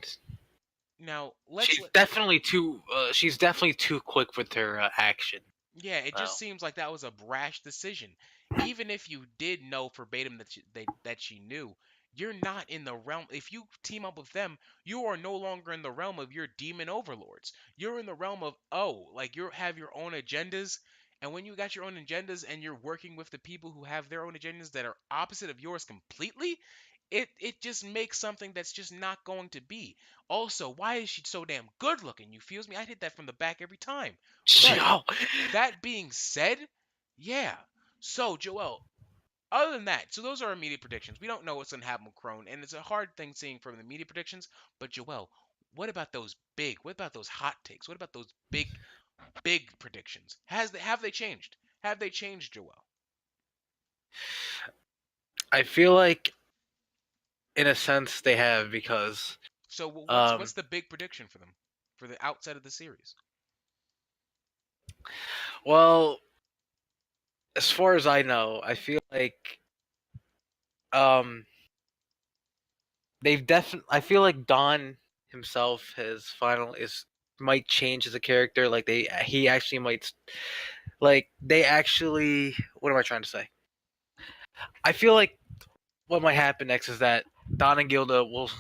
now let's she's let. definitely too. She's definitely too quick with her action. Yeah, it just Though. seems like that was a brash decision. Even if you did know verbatim that she knew, you're not in the realm. If you team up with them, you are no longer in the realm of your demon overlords. You're in the realm of, oh, like you have your own agendas. And when you got your own agendas and you're working with the people who have their own agendas that are opposite of yours completely, it just makes something that's just not going to be. Also, why is she so damn good looking? You feels me? I'd hit that from the back every time. But Yo, that being said, yeah. So, Joel, other than that, so those are immediate predictions. We don't know what's going to happen with Crone, and it's a hard thing seeing from the media predictions. But, Joel, what about those hot takes? What about those big predictions? Have they changed? Have they changed, Joel? I feel like in a sense they have because So, what's um the big prediction for them for the outside of the series? well, as far as I know, I feel like um they've definitely. I feel like Don himself, his final is might change as a character. Like he actually might, like they actually. What am I trying to say? I feel like what might happen next is that Don and Gilda will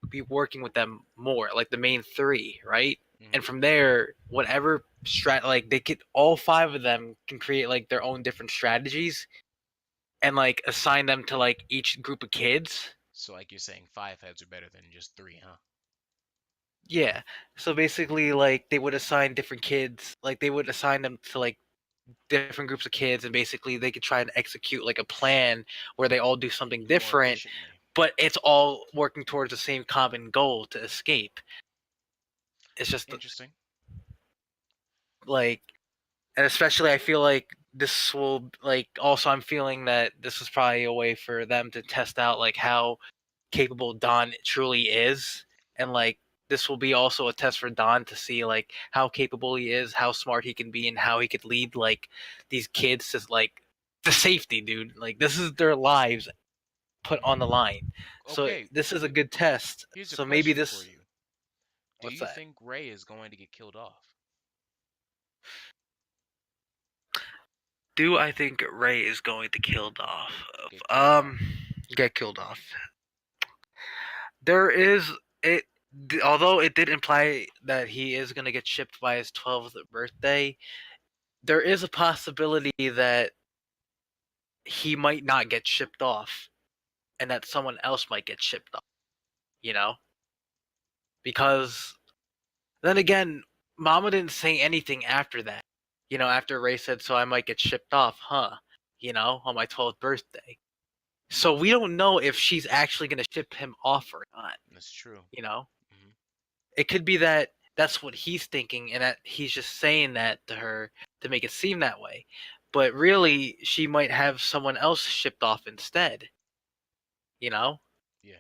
be working with them more, like the main three, right? And Hmm. from there, whatever like they could, all five of them can create like their own different strategies and like assign them to like each group of kids. So like you're saying, five heads are better than just three, huh? Yeah. So basically, like they would assign different kids, like they would assign them to like different groups of kids, and basically they could try and execute like a plan where they all do something More different, efficiently. but it's all working towards the same common goal to escape. It's just Interesting. like, and especially I feel like this will like also I'm feeling that this is probably a way for them to test out like how capable Don truly is, and like this will be also a test for Don to see like how capable he is, how smart he can be, and how he could lead like these kids to like the safety, dude. Like this is their lives put on Hmm. the line. So Okay, this is a good test. here's a So maybe question for this. you. Do What's you that? think Ray is going to get killed off? Do I think Ray is going to killed off? Get killed off? Get killed off. There is it. Although it did imply that he is going to get shipped by his 12th birthday, there is a possibility that he might not get shipped off and that someone else might get shipped off, you know? Because then again, Mama didn't say anything after that. After Ray said, so I might get shipped off, huh? On my 12th birthday. So we don't know if she's actually going to ship him off or not, That's true. you know? Hmm. It could be that that's what he's thinking and that he's just saying that to her to make it seem that way. But really, she might have someone else shipped off instead, you know? Yeah.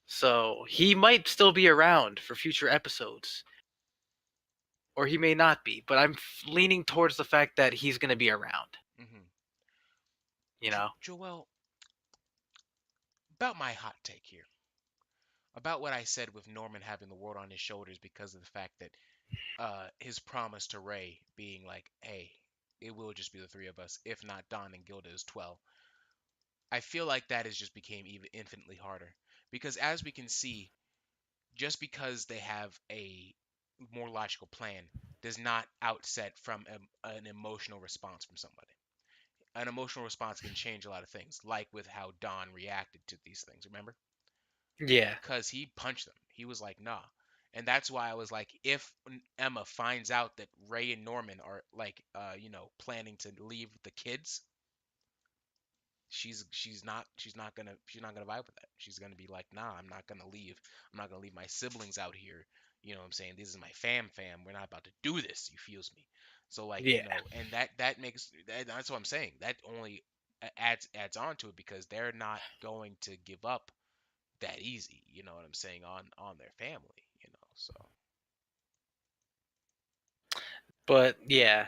So he might still be around for future episodes, or he may not be. But I'm leaning towards the fact that he's going to be around, Hmm. you know? Joel, about my hot take here, about what I said with Norman having the world on his shoulders because of the fact that his promise to Ray being like, hey, it will just be the three of us, if not Don and Gilda as 12. I feel like that has just became even infinitely harder because as we can see, just because they have a more logical plan does not outset from an emotional response from somebody. An emotional response can change a lot of things, like with how Don reacted to these things. Remember? Yeah. Because he punched them. He was like, nah. And that's why I was like, if Emma finds out that Ray and Norman are like, planning to leave the kids, she's not gonna vibe with that. She's gonna be like, nah, I'm not gonna leave. I'm not gonna leave my siblings out here. You know what I'm saying? This is my fam. We're not about to do this. You feels me? So like, Yeah. and that makes that's what I'm saying. That only adds on to it because they're not going to give up that easy. You know what I'm saying on their family. So But yeah,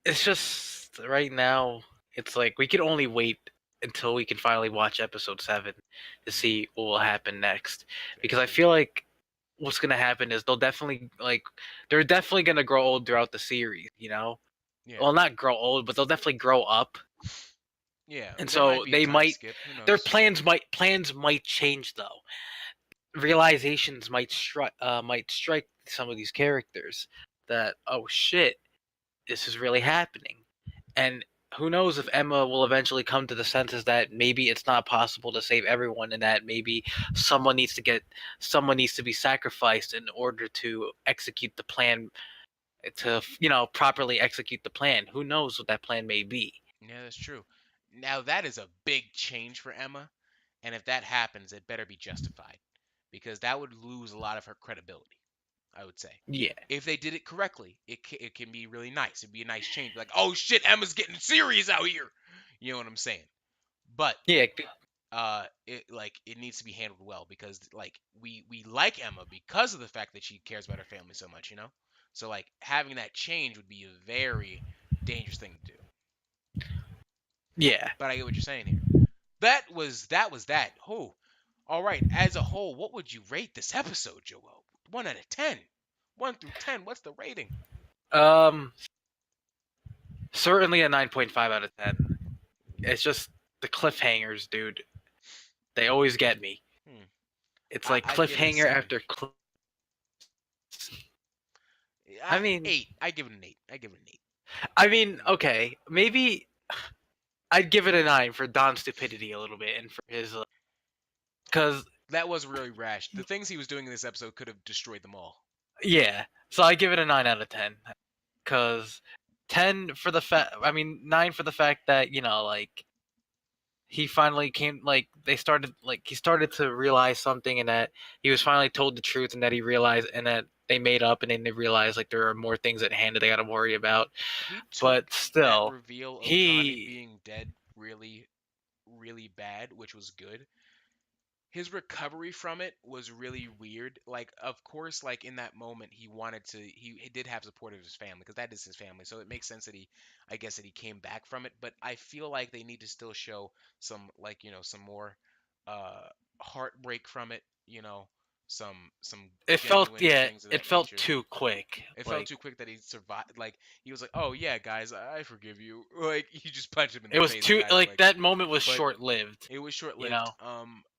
it's just right now, it's like we can only wait until we can finally watch episode 7 to mhm, see what will happen next. very Because I true. feel like what's gonna happen is they're definitely gonna grow old throughout the series, Yeah, well, not grow old, but they'll definitely grow up. yeah. And There might so be a they time might skip. Who their knows? plans might change though. Realizations might strike some of these characters that, oh shit, this is really happening. And who knows if Emma will eventually come to the senses that maybe it's not possible to save everyone, and that maybe someone needs to be sacrificed in order to execute the plan, to properly execute the plan. Who knows what that plan may be? Yeah, that's true. Now that is a big change for Emma, and if that happens, it better be justified because that would lose a lot of her credibility. I would say. Yeah. If they did it correctly, it can be really nice. It'd be a nice change. Like, oh shit, Emma's getting serious out here. You know what I'm saying? But Yeah. it needs to be handled well because like we like Emma because of the fact that she cares about her family so much. So like having that change would be a very dangerous thing to do. Yeah. But I get what you're saying here. That was that. Oh, All right, as a whole, what would you rate this episode, Joel? 1 out of 10. 1 through 10. What's the rating? Um, certainly a 9.5 out of 10. It's just the cliffhangers, dude. They always get me. Hmm. It's like I'd give it a cliffhanger 7. after cliff. I I, mean, 8. I give it an 8. I give it an 8. okay, maybe I'd give it a 9 for Don's stupidity a little bit and for his, because That was really rash. The things he was doing in this episode could have destroyed them all. yeah. So I give it a 9 out of 10, because 10 for the fact. I mean, 9 for the fact that like he finally came, like he started to realize something, and that he was finally told the truth, and that he realized, and that they made up, and then they realized like there are more things at hand that they got to worry about. He took But that still, reveal of Connie he being dead really, really bad, which was good. His recovery from it was really weird. Like, of course, like in that moment, he wanted to. He did have support of his family because that is his family. So it makes sense that I guess that he came back from it. But I feel like they need to still show some, like, some more, uh, heartbreak from it. Some it felt genuine yeah, things of it that felt nature. too quick. It felt Like too quick that he survived. Like he was like, "Oh yeah, guys, I forgive you." Like he just punched him in the it was face, and too, guys were like like, that moment was but short lived. it was short You lived. know,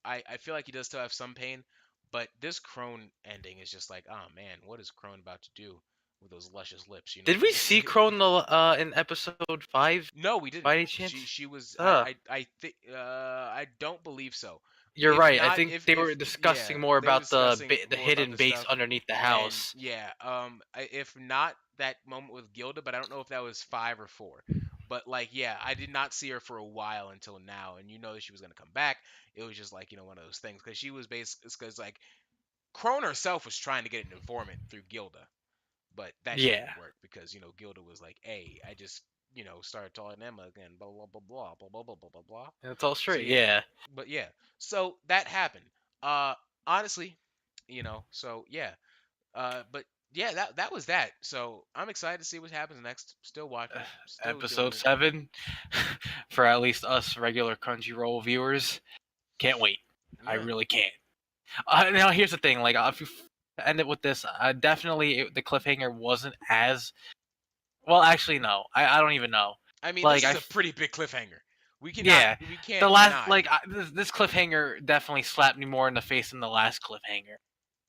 I feel like he does still have some pain, but this Crone ending is just like, oh man, what is Crone about to do with those luscious lips? You know did what we I'm see saying? Crone in episode 5 No, we by didn't. any She chance? she was Uh, I think I don't believe so. you're If right. I not, think they were yeah, discussing more they were about discussing the more about hidden the base stuff. underneath the And house. yeah, if not that moment with Gilda, but I don't know if that was 5 or 4. But like, yeah, I did not see her for a while until now, and that she was gonna come back. It was just like one of those things because she was because like Crone herself was trying to get an informant through Gilda, but that shit Yeah, didn't work because Gilda was like, hey, I just started talking to Emma again, blah blah blah blah blah blah blah blah blah blah. that's all So straight. yeah, Yeah, but yeah, so that happened. Uh, honestly, so yeah. But yeah, that was that. So I'm excited to see what happens next. Still watching it, still doing episode it. 7 for at least us regular Crunchyroll viewers. Can't wait. I Yeah. really can't. Now here's the thing. Like, if you end it with this, definitely the cliffhanger wasn't as well. Actually, no. I don't even know. I mean, Like this is a pretty big cliffhanger. yeah, We the can't last deny. this cliffhanger definitely slapped me more in the face than the last cliffhanger.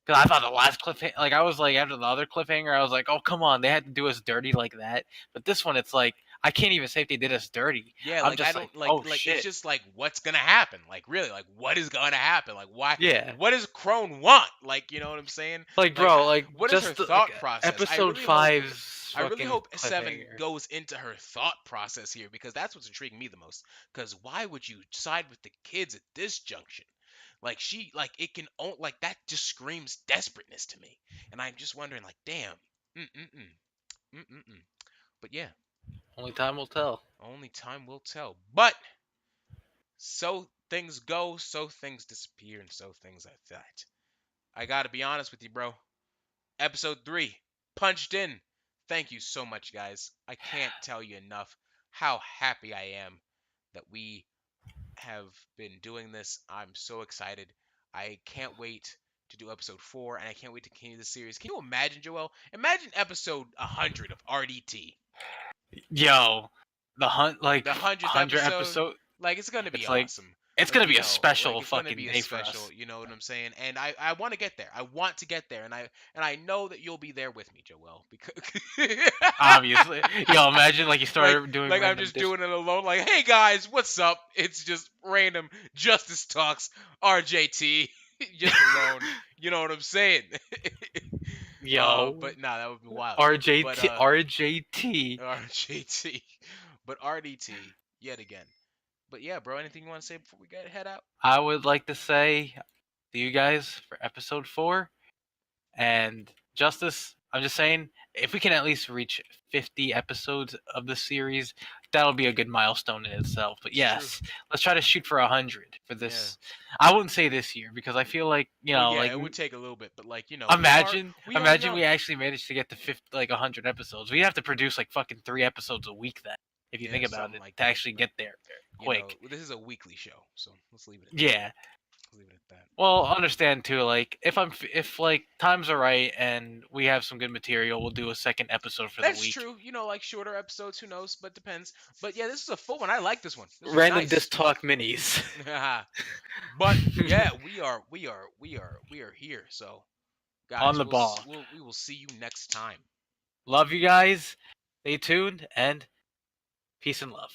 Because I thought the last cliffhanger, like I was like after the other cliffhanger, I was like, oh come on, they had to do us dirty like that. But this one, it's like I can't even say if they did us dirty. Yeah, I'm like I just like, don't like oh it's shit, just like what's gonna happen? Like really, like what is gonna happen? Like why? yeah. What does Crone want? Like you know what I'm saying? Like Like bro, like what is her just like thought process? episode five's I really fucking hope 7 cliffhanger. goes into her thought process here because that's what's intriguing me the most. Because why would you side with the kids at this junction? Like like it can like that just screams desperateness to me, and I'm just wondering like, damn, mm mm mm mm mm mm. But yeah, Only time will tell. only time will tell. But so things go, so things disappear, and so things are that. I gotta be honest with you, bro. Episode 3, punched in. Thank you so much, guys. I can't tell you enough how happy I am that we have been doing this. I'm so excited. I can't wait to do episode 4, and I can't wait to continue the series. Can you imagine, Joel? Imagine episode 100 of RDT. Yo, the The 100th 100 episode, episode. like it's gonna be It's like awesome. it's Like gonna be a like special it's gonna fucking be a day for us. special. You know what I'm saying? And I want to get there. I want to get there, and I know that you'll be there with me, Joel. Because Obviously, yo, imagine like you like started doing like I'm random just doing it alone. Like, hey guys, what's up? It's just random Justice Talks RJT, just alone. You know what I'm saying? Yo, But nah, that would be wild. But RJT, RJT. RJT, but RDT yet again. But yeah, bro, anything you want to say before we get head out? I would like to say to you guys for episode 4 and Justice. I'm just saying, if we can at least reach 50 episodes of the series, that'll be a good milestone in itself. But It's true. yes, let's try to shoot for 100 for Yeah. this. I wouldn't say this year because I feel like Well, yeah, like it would take a little bit, but like imagine, we are imagine we young. actually managed to get to 50, like 100 episodes. We have to produce like fucking 3 episodes a week then, if you Yeah, think about something it, like to that. actually But get there quick. this is a weekly show, so let's leave it at that. Yeah, leave it at that. Well, understand too. Like, if like times are right and we have some good material, we'll do a second episode for the That's week. true. Like shorter episodes. Who knows? But depends. But yeah, this is a full one. I like this one. This was Random disc nice. talk minis. But yeah, we are here. So On guys, the ball. we will see you next time. Love you guys. Stay tuned and peace and love.